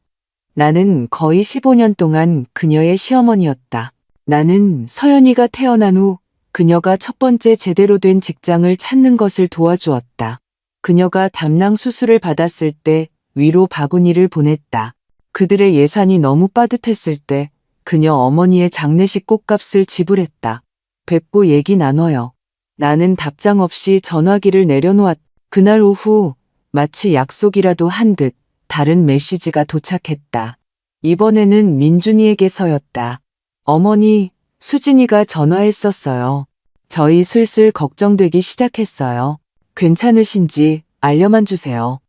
나는 거의 15년 동안 그녀의 시어머니였다. 나는 서연이가 태어난 후 그녀가 첫 번째 제대로 된 직장을 찾는 것을 도와주었다. 그녀가 담낭 수술을 받았을 때 위로 바구니를 보냈다. 그들의 예산이 너무 빠듯했을 때 그녀 어머니의 장례식 꽃값을 지불했다. 뵙고 얘기 나눠요. 나는 답장 없이 전화기를 내려놓았다. 그날 오후 마치 약속이라도 한 듯 다른 메시지가 도착했다. 이번에는 민준이에게서였다. 어머니, 수진이가 전화했었어요. 저희 슬슬 걱정되기 시작했어요. 괜찮으신지 알려만 주세요.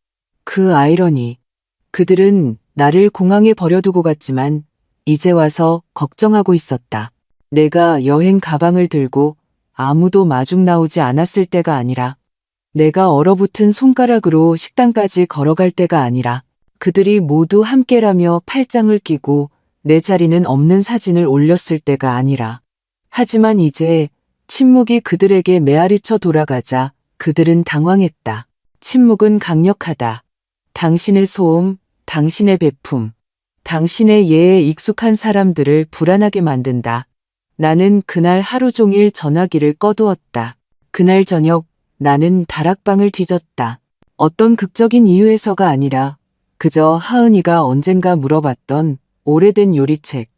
그 아이러니. 그들은 나를 공항에 버려두고 갔지만 이제 와서 걱정하고 있었다. 내가 여행 가방을 들고 아무도 마중 나오지 않았을 때가 아니라 내가 얼어붙은 손가락으로 식당까지 걸어갈 때가 아니라 그들이 모두 함께라며 팔짱을 끼고 내 자리는 없는 사진을 올렸을 때가 아니라 하지만 이제 침묵이 그들에게 메아리쳐 돌아가자 그들은 당황했다. 침묵은 강력하다. 당신의 소음, 당신의 배품, 당신의 예에 익숙한 사람들을 불안하게 만든다. 나는 그날 하루 종일 전화기를 꺼두었다. 그날 저녁 나는 다락방을 뒤졌다. 어떤 극적인 이유에서가 아니라 그저 하은이가 언젠가 물어봤던 오래된 요리책.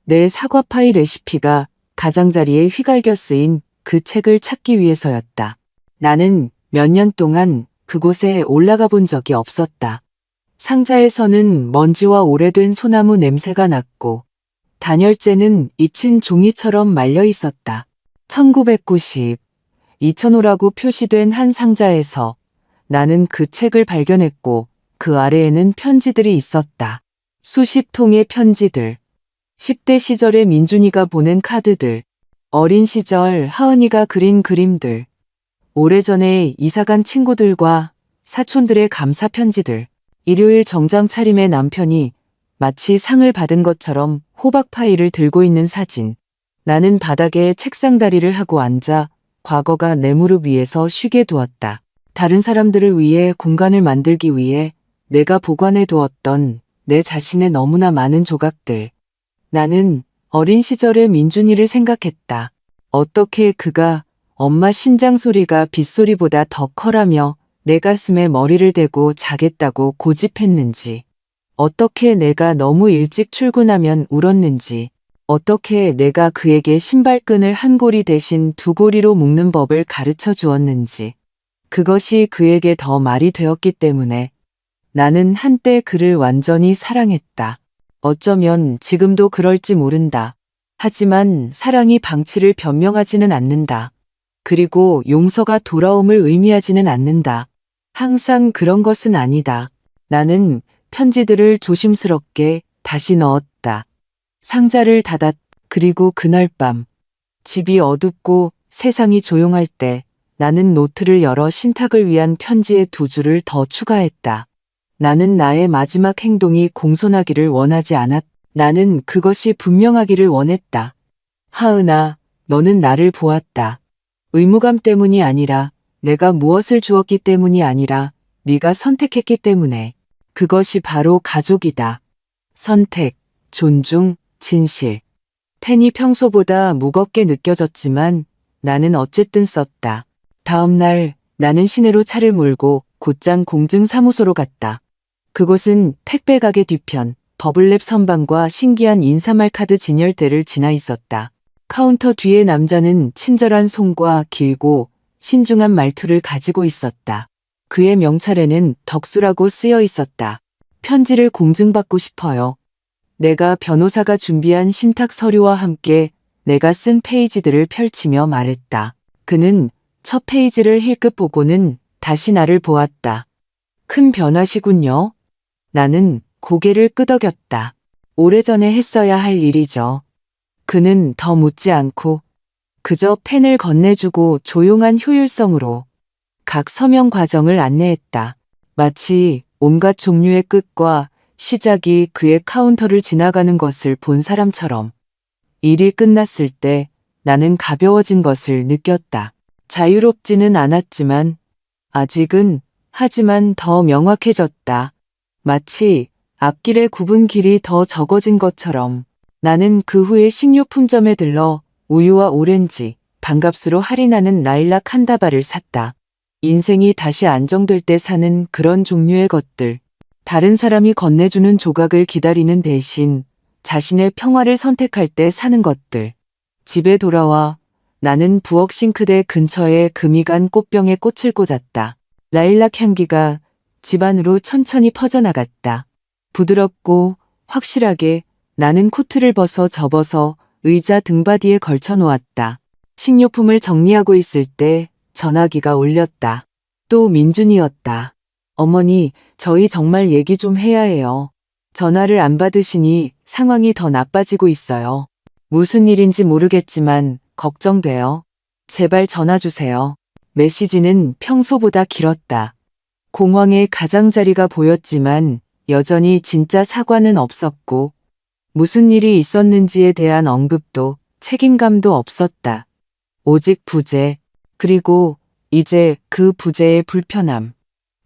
내 사과파이 레시피가 가장자리에 휘갈겨 쓰인 그 책을 찾기 위해서였다. 나는 몇 년 동안 그곳에 올라가 본 적이 없었다. 상자에서는 먼지와 오래된 소나무 냄새가 났고 단열재는 잊힌 종이처럼 말려 있었다. 1990, 2005라고 표시된 한 상자에서 나는 그 책을 발견했고 그 아래에는 편지들이 있었다. 수십 통의 편지들. 10대 시절의 민준이가 보낸 카드들. 어린 시절 하은이가 그린 그림들. 오래전에 이사간 친구들과 사촌들의 감사 편지들. 일요일 정장 차림의 남편이 마치 상을 받은 것처럼 호박 파이를 들고 있는 사진. 나는 바닥에 책상 다리를 하고 앉아 과거가 내 무릎 위에서 쉬게 두었다. 다른 사람들을 위해 공간을 만들기 위해 내가 보관해 두었던 내 자신의 너무나 많은 조각들. 나는 어린 시절의 민준이를 생각했다. 어떻게 그가 엄마 심장 소리가 빗소리보다 더 커라며 내 가슴에 머리를 대고 자겠다고 고집했는지. 어떻게 내가 너무 일찍 출근하면 울었는지. 어떻게 내가 그에게 신발끈을 한 고리 대신 두 고리로 묶는 법을 가르쳐 주었는지. 그것이 그에게 더 말이 되었기 때문에 나는 한때 그를 완전히 사랑했다. 어쩌면 지금도 그럴지 모른다. 하지만 사랑이 방치를 변명하지는 않는다. 그리고 용서가 돌아옴을 의미하지는 않는다. 항상 그런 것은 아니다. 나는 편지들을 조심스럽게 다시 넣었다. 상자를 닫았. 그리고 그날 밤 집이 어둡고 세상이 조용할 때 나는 노트를 열어 신탁을 위한 편지의 두 줄을 더 추가했다. 나는 나의 마지막 행동이 공손하기를 원하지 않았. 나는 그것이 분명하기를 원했다. 하은아, 너는 나를 보았다. 의무감 때문이 아니라 내가 무엇을 주었기 때문이 아니라 네가 선택했기 때문에. 그것이 바로 가족이다. 선택, 존중, 진실. 펜이 평소보다 무겁게 느껴졌지만 나는 어쨌든 썼다. 다음 날 나는 시내로 차를 몰고 곧장 공증사무소로 갔다. 그곳은 택배 가게 뒤편, 버블랩 선반과 신기한 인사말 카드 진열대를 지나 있었다. 카운터 뒤에 남자는 친절한 손과 길고 신중한 말투를 가지고 있었다. 그의 명찰에는 덕수라고 쓰여 있었다. 편지를 공증받고 싶어요. 내가 변호사가 준비한 신탁 서류와 함께 내가 쓴 페이지들을 펼치며 말했다. 그는 첫 페이지를 힐끗 보고는 다시 나를 보았다. 큰 변화시군요. 나는 고개를 끄덕였다. 오래전에 했어야 할 일이죠. 그는 더 묻지 않고 그저 펜을 건네주고 조용한 효율성으로 각 서명 과정을 안내했다. 마치 온갖 종류의 끝과 시작이 그의 카운터를 지나가는 것을 본 사람처럼. 일이 끝났을 때 나는 가벼워진 것을 느꼈다. 자유롭지는 않았지만 아직은 하지만 더 명확해졌다. 마치 앞길의 굽은 길이 더 적어진 것처럼. 나는 그 후에 식료품점에 들러 우유와 오렌지, 반값으로 할인하는 라일락 한 다발을 샀다. 인생이 다시 안정될 때 사는 그런 종류의 것들. 다른 사람이 건네주는 조각을 기다리는 대신 자신의 평화를 선택할 때 사는 것들. 집에 돌아와 나는 부엌 싱크대 근처에 금이 간 꽃병에 꽃을 꽂았다. 라일락 향기가 집안으로 천천히 퍼져나갔다. 부드럽고 확실하게 나는 코트를 벗어 접어서 의자 등받이에 걸쳐 놓았다. 식료품을 정리하고 있을 때 전화기가 울렸다. 또 민준이었다. 어머니, 저희 정말 얘기 좀 해야 해요. 전화를 안 받으시니 상황이 더 나빠지고 있어요. 무슨 일인지 모르겠지만 걱정돼요. 제발 전화 주세요. 메시지는 평소보다 길었다. 공황의 가장자리가 보였지만 여전히 진짜 사과는 없었고 무슨 일이 있었는지에 대한 언급도 책임감도 없었다. 오직 부재, 그리고 이제 그 부재의 불편함.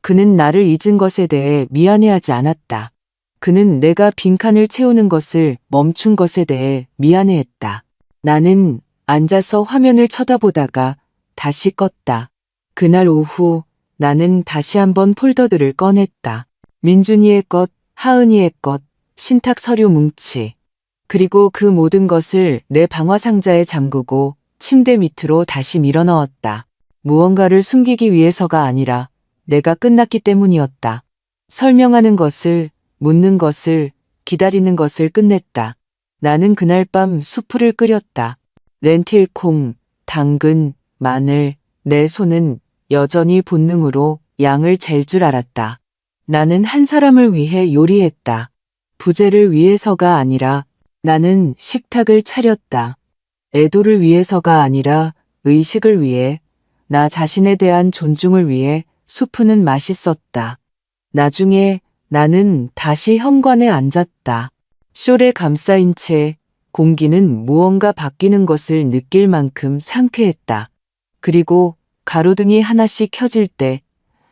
그는 나를 잊은 것에 대해 미안해하지 않았다. 그는 내가 빈칸을 채우는 것을 멈춘 것에 대해 미안해했다. 나는 앉아서 화면을 쳐다보다가 다시 껐다. 그날 오후 나는 다시 한번 폴더들을 꺼냈다. 민준이의 것, 하은이의 것, 신탁 서류 뭉치. 그리고 그 모든 것을 내 방화 상자에 잠그고 침대 밑으로 다시 밀어넣었다. 무언가를 숨기기 위해서가 아니라 내가 끝났기 때문이었다. 설명하는 것을, 묻는 것을, 기다리는 것을 끝냈다. 나는 그날 밤 수프를 끓였다. 렌틸콩, 당근, 마늘, 내 손은 여전히 본능으로 양을 잴 줄 알았다. 나는 한 사람을 위해 요리했다. 부재를 위해서가 아니라 나는 식탁을 차렸다. 애도를 위해서가 아니라 의식을 위해, 나 자신에 대한 존중을 위해 수프는 맛있었다. 나중에 나는 다시 현관에 앉았다. 숄에 감싸인 채 공기는 무언가 바뀌는 것을 느낄 만큼 상쾌했다. 그리고 가로등이 하나씩 켜질 때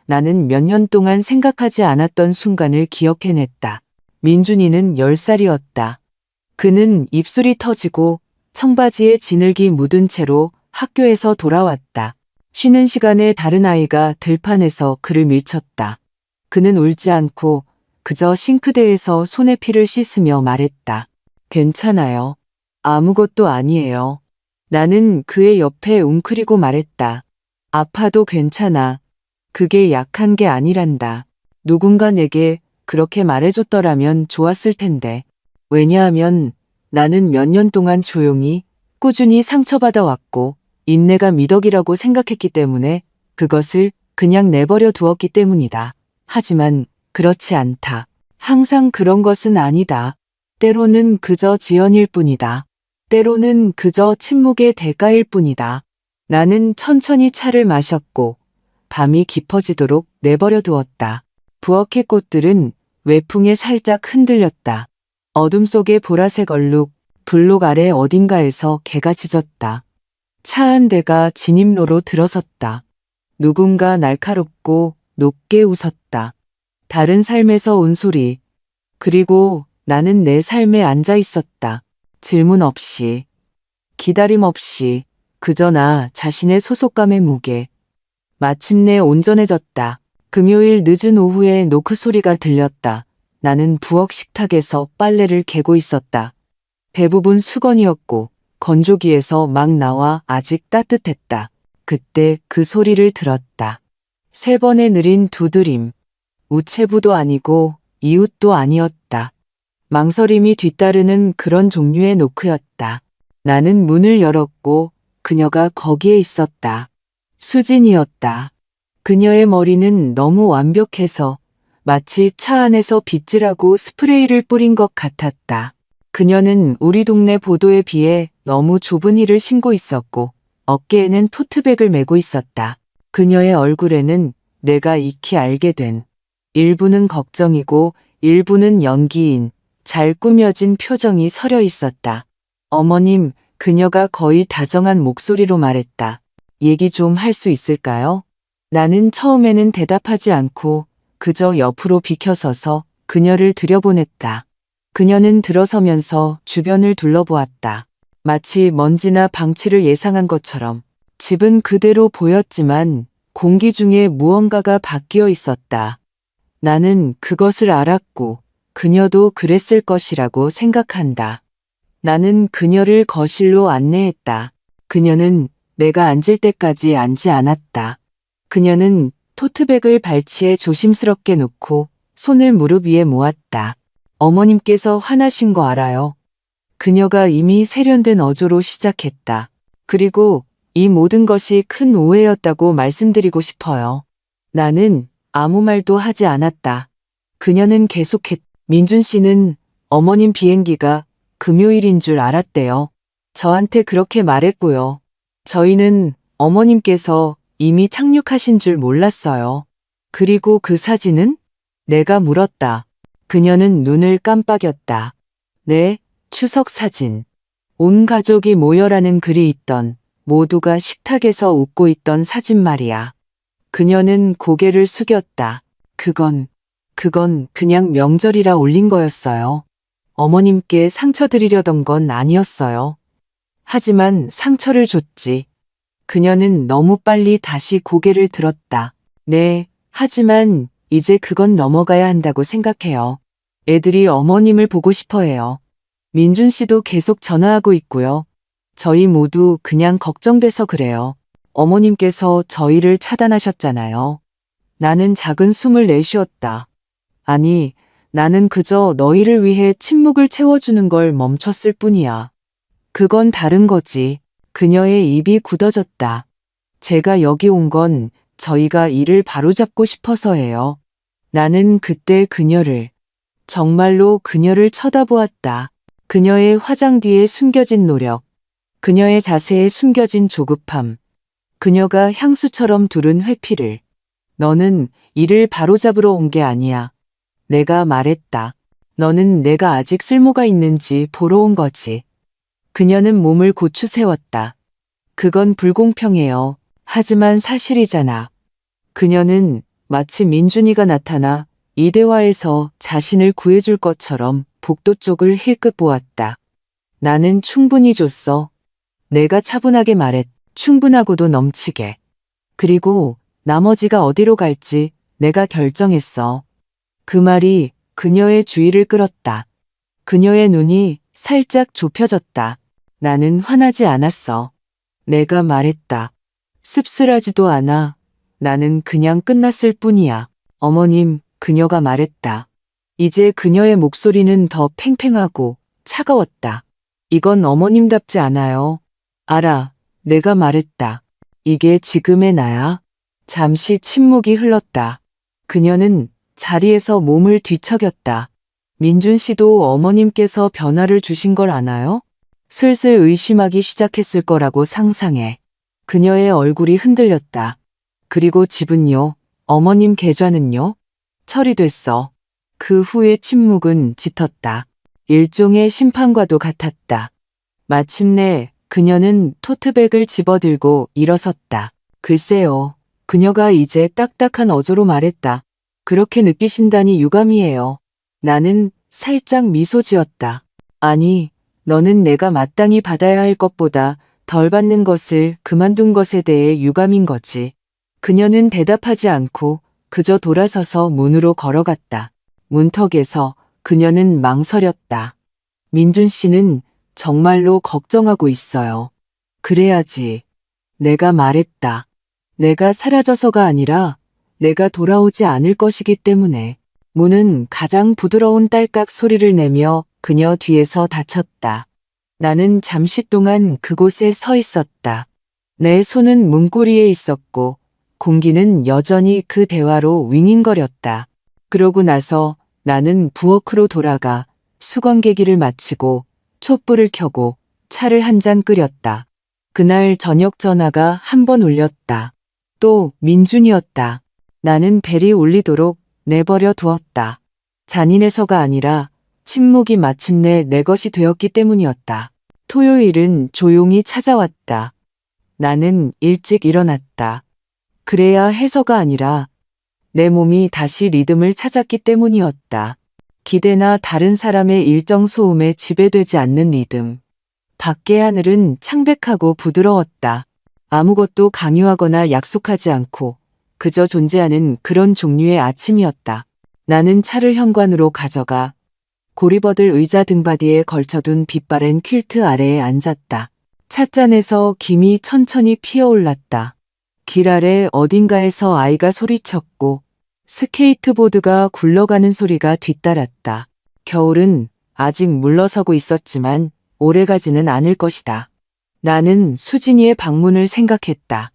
나는 몇 년 동안 생각하지 않았던 순간을 기억해냈다. 민준이는 10살이었다. 그는 입술이 터지고 청바지에 진흙이 묻은 채로 학교에서 돌아왔다. 쉬는 시간에 다른 아이가 들판에서 그를 밀쳤다. 그는 울지 않고 그저 싱크대에서 손에 피를 씻으며 말했다. 괜찮아요. 아무것도 아니에요. 나는 그의 옆에 웅크리고 말했다. 아파도 괜찮아. 그게 약한 게 아니란다. 누군가 내게 그렇게 말해줬더라면 좋았을 텐데. 왜냐하면 나는 몇 년 동안 조용히, 꾸준히 상처받아 왔고 인내가 미덕이라고 생각했기 때문에 그것을 그냥 내버려 두었기 때문이다. 하지만 그렇지 않다. 항상 그런 것은 아니다. 때로는 그저 지연일 뿐이다. 때로는 그저 침묵의 대가일 뿐이다. 나는 천천히 차를 마셨고 밤이 깊어지도록 내버려 두었다. 부엌의 꽃들은 외풍에 살짝 흔들렸다. 어둠 속의 보라색 얼룩, 블록 아래 어딘가에서 개가 짖었다. 차 한 대가 진입로로 들어섰다. 누군가 날카롭고 높게 웃었다. 다른 삶에서 온 소리. 그리고 나는 내 삶에 앉아 있었다. 질문 없이, 기다림 없이, 그저 나 자신의 소속감의 무게. 마침내 온전해졌다. 금요일 늦은 오후에 노크 소리가 들렸다. 나는 부엌 식탁에서 빨래를 개고 있었다. 대부분 수건이었고 건조기에서 막 나와 아직 따뜻했다. 그때 그 소리를 들었다. 3번의 느린 두드림. 우체부도 아니고 이웃도 아니었다. 망설임이 뒤따르는 그런 종류의 노크였다. 나는 문을 열었고 그녀가 거기에 있었다. 수진이었다. 그녀의 머리는 너무 완벽해서 마치 차 안에서 빗질하고 스프레이를 뿌린 것 같았다. 그녀는 우리 동네 보도에 비해 너무 좁은 힐을 신고 있었고 어깨에는 토트백을 메고 있었다. 그녀의 얼굴에는 내가 익히 알게 된 일부는 걱정이고 일부는 연기인 잘 꾸며진 표정이 서려 있었다. 어머님, 그녀가 거의 다정한 목소리로 말했다. 얘기 좀 할 수 있을까요? 나는 처음에는 대답하지 않고 그저 옆으로 비켜서서 그녀를 들여보냈다. 그녀는 들어서면서 주변을 둘러보았다. 마치 먼지나 방치를 예상한 것처럼. 집은 그대로 보였지만 공기 중에 무언가가 바뀌어 있었다. 나는 그것을 알았고 그녀도 그랬을 것이라고 생각한다. 나는 그녀를 거실로 안내했다. 그녀는 내가 앉을 때까지 앉지 않았다. 그녀는 토트백을 발치에 조심스럽게 놓고 손을 무릎 위에 모았다. 어머님께서 화나신 거 알아요. 그녀가 이미 세련된 어조로 시작했다. 그리고 이 모든 것이 큰 오해였다고 말씀드리고 싶어요. 나는 아무 말도 하지 않았다. 그녀는 계속했다. 민준 씨는 어머님 비행기가 금요일인 줄 알았대요. 저한테 그렇게 말했고요. 저희는 어머님께서 이미 착륙하신 줄 몰랐어요. 그리고 그 사진은? 내가 물었다. 그녀는 눈을 깜빡였다. 네, 추석 사진. 온 가족이 모여라는 글이 있던 모두가 식탁에서 웃고 있던 사진 말이야. 그녀는 고개를 숙였다. 그건 그냥 명절이라 올린 거였어요. 어머님께 상처 드리려던 건 아니었어요. 하지만 상처를 줬지. 그녀는 너무 빨리 다시 고개를 들었다. 네, 하지만 이제 그건 넘어가야 한다고 생각해요. 애들이 어머님을 보고 싶어 해요. 민준 씨도 계속 전화하고 있고요. 저희 모두 그냥 걱정돼서 그래요. 어머님께서 저희를 차단하셨잖아요. 나는 작은 숨을 내쉬었다. 아니, 나는 그저 너희를 위해 침묵을 채워주는 걸 멈췄을 뿐이야. 그건 다른 거지. 그녀의 입이 굳어졌다. 제가 여기 온 건 저희가 일을 바로잡고 싶어서예요. 나는 그때 그녀를, 정말로 그녀를 쳐다보았다. 그녀의 화장 뒤에 숨겨진 노력, 그녀의 자세에 숨겨진 조급함, 그녀가 향수처럼 두른 회피를. 너는 일을 바로잡으러 온 게 아니야. 내가 말했다. 너는 내가 아직 쓸모가 있는지 보러 온 거지. 그녀는 몸을 고추 세웠다. 그건 불공평해요. 하지만 사실이잖아. 그녀는 마치 민준이가 나타나 이 대화에서 자신을 구해줄 것처럼 복도 쪽을 힐끗 보았다. 나는 충분히 줬어. 내가 차분하게 말했. 충분하고도 넘치게. 그리고 나머지가 어디로 갈지 내가 결정했어. 그 말이 그녀의 주의를 끌었다. 그녀의 눈이 살짝 좁혀졌다. 나는 화나지 않았어. 내가 말했다. 씁쓸하지도 않아. 나는 그냥 끝났을 뿐이야. 어머님, 그녀가 말했다. 이제 그녀의 목소리는 더 팽팽하고 차가웠다. 이건 어머님답지 않아요. 알아. 내가 말했다. 이게 지금의 나야. 잠시 침묵이 흘렀다. 그녀는 자리에서 몸을 뒤척였다. 민준 씨도 어머님께서 변화를 주신 걸 아나요? 슬슬 의심하기 시작했을 거라고 상상해. 그녀의 얼굴이 흔들렸다. 그리고 집은요? 어머님 계좌는요? 처리됐어. 그 후의 침묵은 짙었다. 일종의 심판과도 같았다. 마침내 그녀는 토트백을 집어들고 일어섰다. 글쎄요. 그녀가 이제 딱딱한 어조로 말했다. 그렇게 느끼신다니 유감이에요. 나는 살짝 미소 지었다. 아니, 너는 내가 마땅히 받아야 할 것보다 덜 받는 것을 그만둔 것에 대해 유감인 거지. 그녀는 대답하지 않고 그저 돌아서서 문으로 걸어갔다. 문턱에서 그녀는 망설였다. 민준 씨는 정말로 걱정하고 있어요. 그래야지. 내가 말했다. 내가 사라져서가 아니라 내가 돌아오지 않을 것이기 때문에. 문은 가장 부드러운 딸깍 소리를 내며 그녀 뒤에서 닫혔다. 나는 잠시 동안 그곳에 서 있었다. 내 손은 문고리에 있었고 공기는 여전히 그 대화로 윙윙거렸다. 그러고 나서 나는 부엌으로 돌아가 수건개기를 마치고 촛불을 켜고 차를 한 잔 끓였다. 그날 저녁 전화가 한 번 울렸다. 또 민준이었다. 나는 벨이 울리도록 내버려 두었다. 잔인해서가 아니라 침묵이 마침내 내 것이 되었기 때문이었다. 토요일은 조용히 찾아왔다. 나는 일찍 일어났다. 그래야 해서가 아니라 내 몸이 다시 리듬을 찾았기 때문이었다. 기대나 다른 사람의 일정 소음에 지배되지 않는 리듬. 밖의 하늘은 창백하고 부드러웠다. 아무것도 강요하거나 약속하지 않고 그저 존재하는 그런 종류의 아침이었다. 나는 차를 현관으로 가져가 고리버들 의자 등받이에 걸쳐둔 빛바랜 퀼트 아래에 앉았다. 찻잔에서 김이 천천히 피어올랐다. 길 아래 어딘가에서 아이가 소리쳤고 스케이트보드가 굴러가는 소리가 뒤따랐다. 겨울은 아직 물러서고 있었지만 오래가지는 않을 것이다. 나는 수진이의 방문을 생각했다.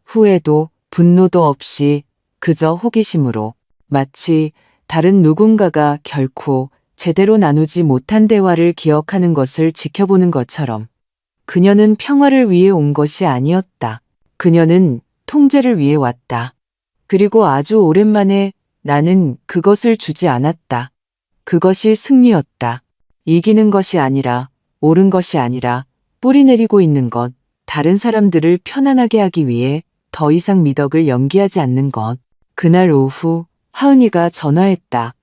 후회도 분노도 없이 그저 호기심으로 마치 다른 누군가가 결코 제대로 나누지 못한 대화를 기억하는 것을 지켜보는 것처럼. 그녀는 평화를 위해 온 것이 아니었다. 그녀는 통제를 위해 왔다. 그리고 아주 오랜만에 나는 그것을 주지 않았다. 그것이 승리였다. 이기는 것이 아니라 옳은 것이 아니라 뿌리내리고 있는 것, 다른 사람들을 편안하게 하기 위해 더 이상 미덕을 연기하지 않는 것. 그날 오후 하은이가 전화했다.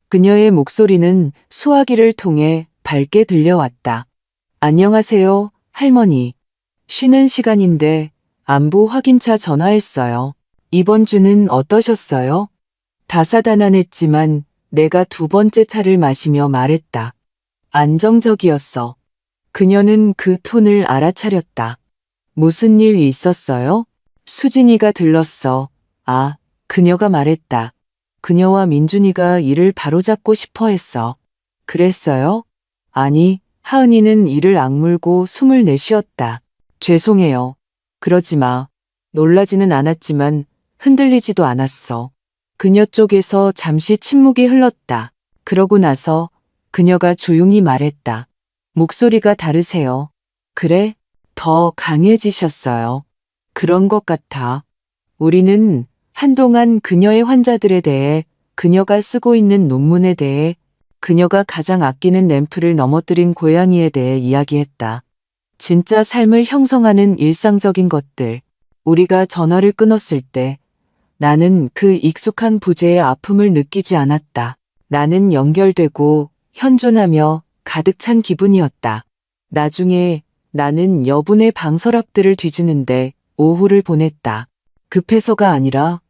그녀의 목소리는 수화기를 통해 밝게 들려왔다. 안녕하세요, 할머니. 쉬는 시간인데 안부 확인차 전화했어요. 이번 주는 어떠셨어요? 다사다난했지만 내가 두 번째 차를 마시며 말했다. 안정적이었어. 그녀는 그 톤을 알아차렸다. 무슨 일 있었어요? 수진이가 들렀어. 아, 그녀가 말했다. 그녀와 민준이가 일을 바로잡고 싶어 했어. 그랬어요? 아니, 하은이는 이를 악물고 숨을 내쉬었다. 죄송해요. 그러지 마. 놀라지는 않았지만 흔들리지도 않았어. 그녀 쪽에서 잠시 침묵이 흘렀다. 그러고 나서 그녀가 조용히 말했다. 목소리가 다르세요. 그래? 더 강해지셨어요. 그런 것 같아. 우리는 한동안 그녀의 환자들에 대해, 그녀가 쓰고 있는 논문에 대해, 그녀가 가장 아끼는 램프를 넘어뜨린 고양이에 대해 이야기했다. 진짜 삶을 형성하는 일상적인 것들. 우리가 전화를 끊었을 때 나는 그 익숙한 부재의 아픔을 느끼지 않았다. 나는 연결되고 현존하며 가득 찬 기분이었다. 나중에 나는 여분의 방서랍들을 뒤지는데 오후를 보냈다. 급해서가 아니라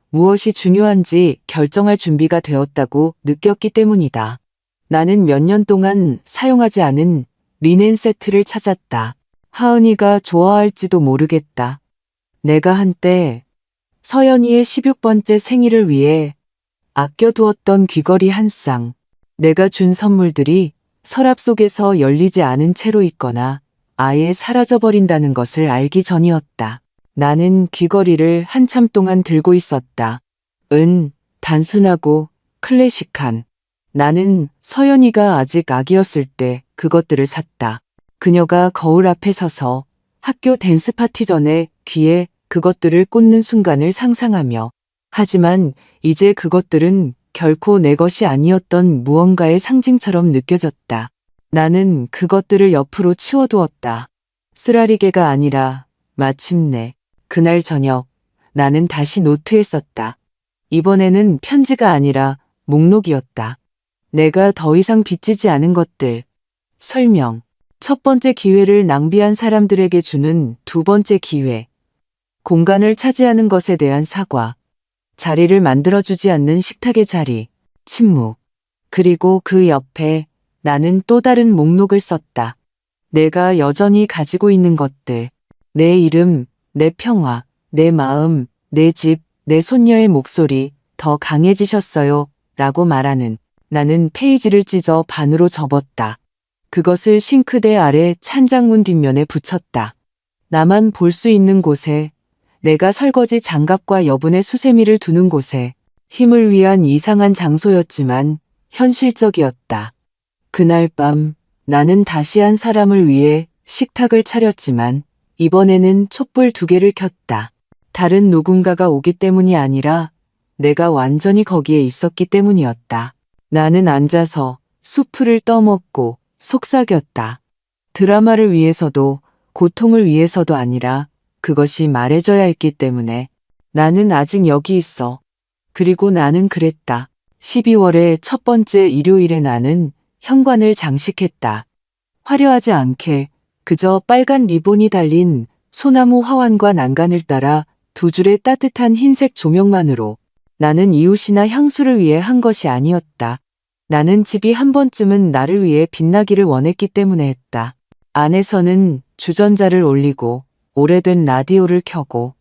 무엇이 중요한지 결정할 준비가 되었다고 느꼈기 때문이다. 나는 몇 년 동안 사용하지 않은 리넨 세트를 찾았다. 하은이가 좋아할지도 모르겠다. 내가 한때 서연이의 16번째 생일을 위해 아껴두었던 귀걸이 한 쌍. 내가 준 선물들이 서랍 속에서 열리지 않은 채로 있거나 아예 사라져버린다는 것을 알기 전이었다. 나는 귀걸이를 한참 동안 들고 있었다. 단순하고 클래식한. 나는 서연이가 아직 아기였을 때 그것들을 샀다. 그녀가 거울 앞에 서서 학교 댄스 파티 전에 귀에 그것들을 꽂는 순간을 상상하며. 하지만 이제 그것들은 결코 내 것이 아니었던 무언가의 상징처럼 느껴졌다. 나는 그것들을 옆으로 치워두었다. 쓰라리개가 아니라 마침내 그날 저녁 나는 다시 노트에 썼다. 이번에는 편지가 아니라 목록이었다. 내가 더 이상 빚지지 않은 것들. 설명. 첫 번째 기회를 낭비한 사람들에게 주는 두 번째 기회. 공간을 차지하는 것에 대한 사과. 자리를 만들어주지 않는 식탁의 자리. 침묵. 그리고 그 옆에 나는 또 다른 목록을 썼다. 내가 여전히 가지고 있는 것들. 내 이름, 내 평화, 내 마음, 내 집, 내 손녀의 목소리 더 강해지셨어요. 라고 말하는. 나는 페이지를 찢어 반으로 접었다. 그것을 싱크대 아래 찬장문 뒷면에 붙였다. 나만 볼 수 있는 곳에, 내가 설거지 장갑과 여분의 수세미를 두는 곳에, 힘을 위한 이상한 장소였지만 현실적이었다. 그날 밤 나는 다시 한 사람을 위해 식탁을 차렸지만 이번에는 촛불 2개를 켰다. 다른 누군가가 오기 때문이 아니라 내가 완전히 거기에 있었기 때문이었다. 나는 앉아서 수프를 떠먹고 속삭였다. 드라마를 위해서도 고통을 위해서도 아니라 그것이 말해져야 했기 때문에 나는 아직 여기 있어. 그리고 나는 그랬다. 12월의 첫 번째 일요일에 나는 현관을 장식했다. 화려하지 않게 그저 빨간 리본이 달린 소나무 화환과 난간을 따라 2줄의 따뜻한 흰색 조명만으로 나는 이웃이나 향수를 위해 한 것이 아니었다. 나는 집이 한 번쯤은 나를 위해 빛나기를 원했기 때문에 했다. 안에서는 주전자를 올리고 오래된 라디오를 켜고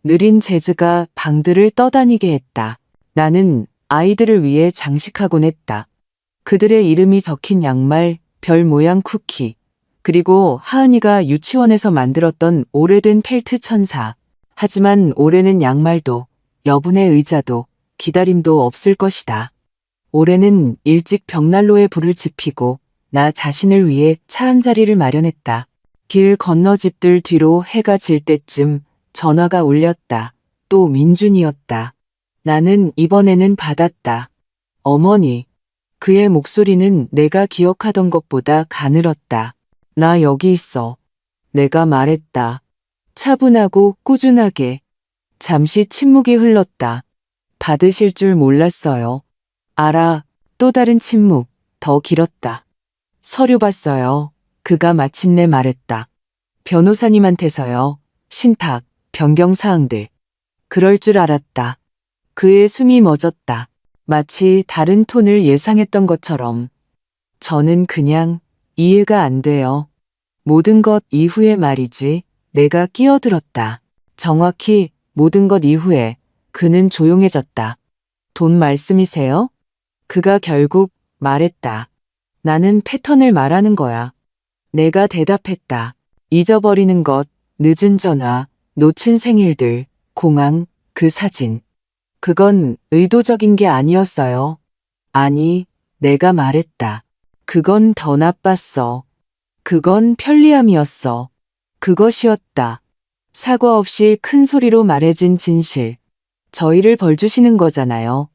느린 재즈가 방들을 떠다니게 했다. 나는 아이들을 위해 장식하곤 했다. 그들의 이름이 적힌 양말, 별 모양 쿠키, 그리고 하은이가 유치원에서 만들었던 오래된 펠트 천사. 하지만 올해는 양말도, 여분의 의자도, 기다림도 없을 것이다. 올해는 일찍 벽난로에 불을 지피고 나 자신을 위해 차 한 자리를 마련했다. 길 건너 집들 뒤로 해가 질 때쯤 전화가 울렸다. 또 민준이었다. 나는 이번에는 받았다. 어머니. 그의 목소리는 내가 기억하던 것보다 가늘었다. 나 여기 있어. 내가 말했다. 차분하고 꾸준하게. 잠시 침묵이 흘렀다. 받으실 줄 몰랐어요. 알아. 또 다른 침묵. 더 길었다. 서류 봤어요. 그가 마침내 말했다. 변호사님한테서요. 신탁, 변경사항들. 그럴 줄 알았다. 그의 숨이 멎었다. 마치 다른 톤을 예상했던 것처럼. 저는 그냥 이해가 안 돼요. 모든 것 이후에 말이지. 내가 끼어들었다. 정확히 모든 것 이후에 그는 조용해졌다. 돈 말씀이세요? 그가 결국 말했다. 나는 패턴을 말하는 거야. 내가 대답했다. 잊어버리는 것, 늦은 전화, 놓친 생일들, 공항, 그 사진. 그건 의도적인 게 아니었어요. 아니, 내가 말했다. 그건 더 나빴어. 그건 편리함이었어. 그것이었다. 사과 없이 큰 소리로 말해진 진실. 저희를 벌주시는 거잖아요.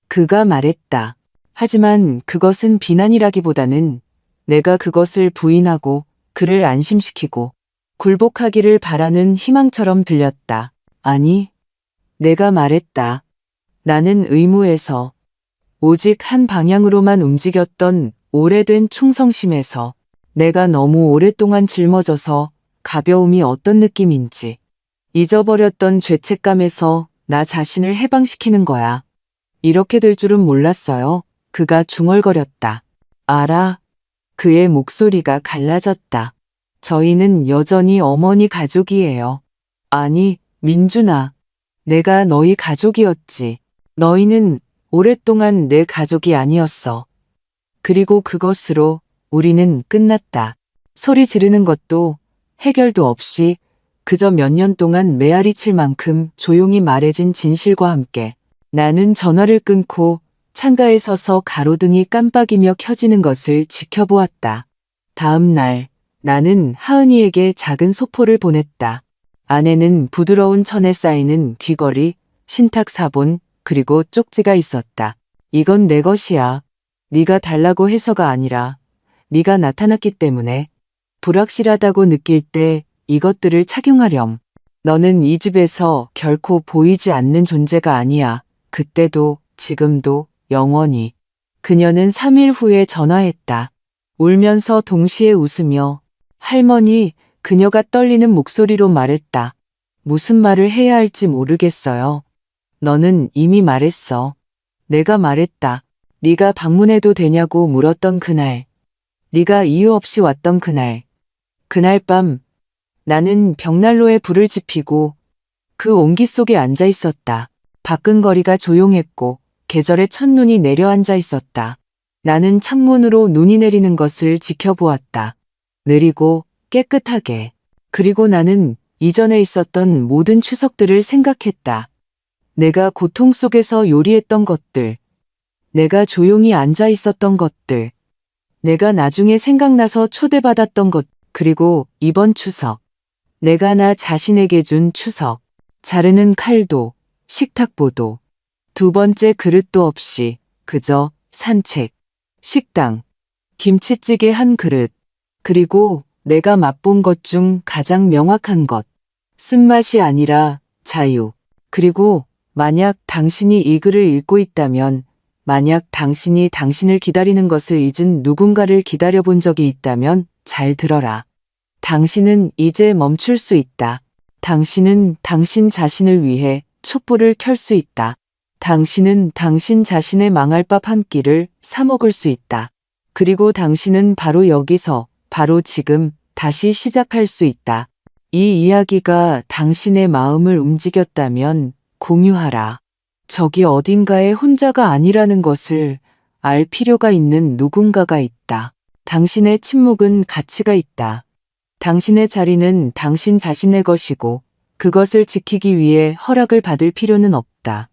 그가 말했다. 하지만 그것은 비난이라기보다는 내가 그것을 부인하고 그를 안심시키고 굴복하기를 바라는 희망처럼 들렸다. 아니, 내가 말했다. 나는 의무에서 오직 한 방향으로만 움직였던 오래된 충성심에서 내가 너무 오랫동안 짊어져서 가벼움이 어떤 느낌인지 잊어버렸던 죄책감에서 나 자신을 해방시키는 거야. 이렇게 될 줄은 몰랐어요. 그가 중얼거렸다. 알아. 그의 목소리가 갈라졌다. 저희는 여전히 어머니 가족이에요. 아니, 민준아. 내가 너희 가족이었지. 너희는 오랫동안 내 가족이 아니었어. 그리고 그것으로 우리는 끝났다. 소리 지르는 것도 해결도 없이 그저 몇 년 동안 메아리 칠 만큼 조용히 말해진 진실과 함께 나는 전화를 끊고 창가에 서서 가로등이 깜빡이며 켜지는 것을 지켜보았다. 다음 날 나는 하은이에게 작은 소포를 보냈다. 안에는 부드러운 천에 쌓이는 귀걸이, 신탁 사본, 그리고 쪽지가 있었다. 이건 내 것이야. 네가 달라고 해서가 아니라 네가 나타났기 때문에 불확실하다고 느낄 때 이것들을 착용하렴. 너는 이 집에서 결코 보이지 않는 존재가 아니야. 그때도 지금도 영원히. 그녀는 3일 후에 전화했다. 울면서 동시에 웃으며 할머니, 그녀가 떨리는 목소리로 말했다. 무슨 말을 해야 할지 모르겠어요. 너는 이미 말했어. 내가 말했다. 네가 방문해도 되냐고 물었던 그날. 네가 이유 없이 왔던 그날. 그날 밤 나는 벽난로에 불을 지피고 그 온기 속에 앉아 있었다. 밖은 거리가 조용했고 계절의 첫눈이 내려앉아 있었다. 나는 창문으로 눈이 내리는 것을 지켜보았다. 느리고 깨끗하게. 그리고 나는 이전에 있었던 모든 추석들을 생각했다. 내가 고통 속에서 요리했던 것들. 내가 조용히 앉아 있었던 것들. 내가 나중에 생각나서 초대받았던 것. 그리고 이번 추석. 내가 나 자신에게 준 추석. 자르는 칼도, 식탁보도, 두 번째 그릇도 없이 그저 산책, 식당, 김치찌개 한 그릇, 그리고 내가 맛본 것 중 가장 명확한 것. 쓴맛이 아니라 자유. 그리고 만약 당신이 이 글을 읽고 있다면, 만약 당신이 당신을 기다리는 것을 잊은 누군가를 기다려본 적이 있다면 잘 들어라. 당신은 이제 멈출 수 있다. 당신은 당신 자신을 위해 촛불을 켤 수 있다. 당신은 당신 자신의 망할 밥 한 끼를 사 먹을 수 있다. 그리고 당신은 바로 여기서, 바로 지금 다시 시작할 수 있다. 이 이야기가 당신의 마음을 움직였다면 공유하라. 저기 어딘가에 혼자가 아니라는 것을 알 필요가 있는 누군가가 있다. 당신의 침묵은 가치가 있다. 당신의 자리는 당신 자신의 것이고 그것을 지키기 위해 허락을 받을 필요는 없다.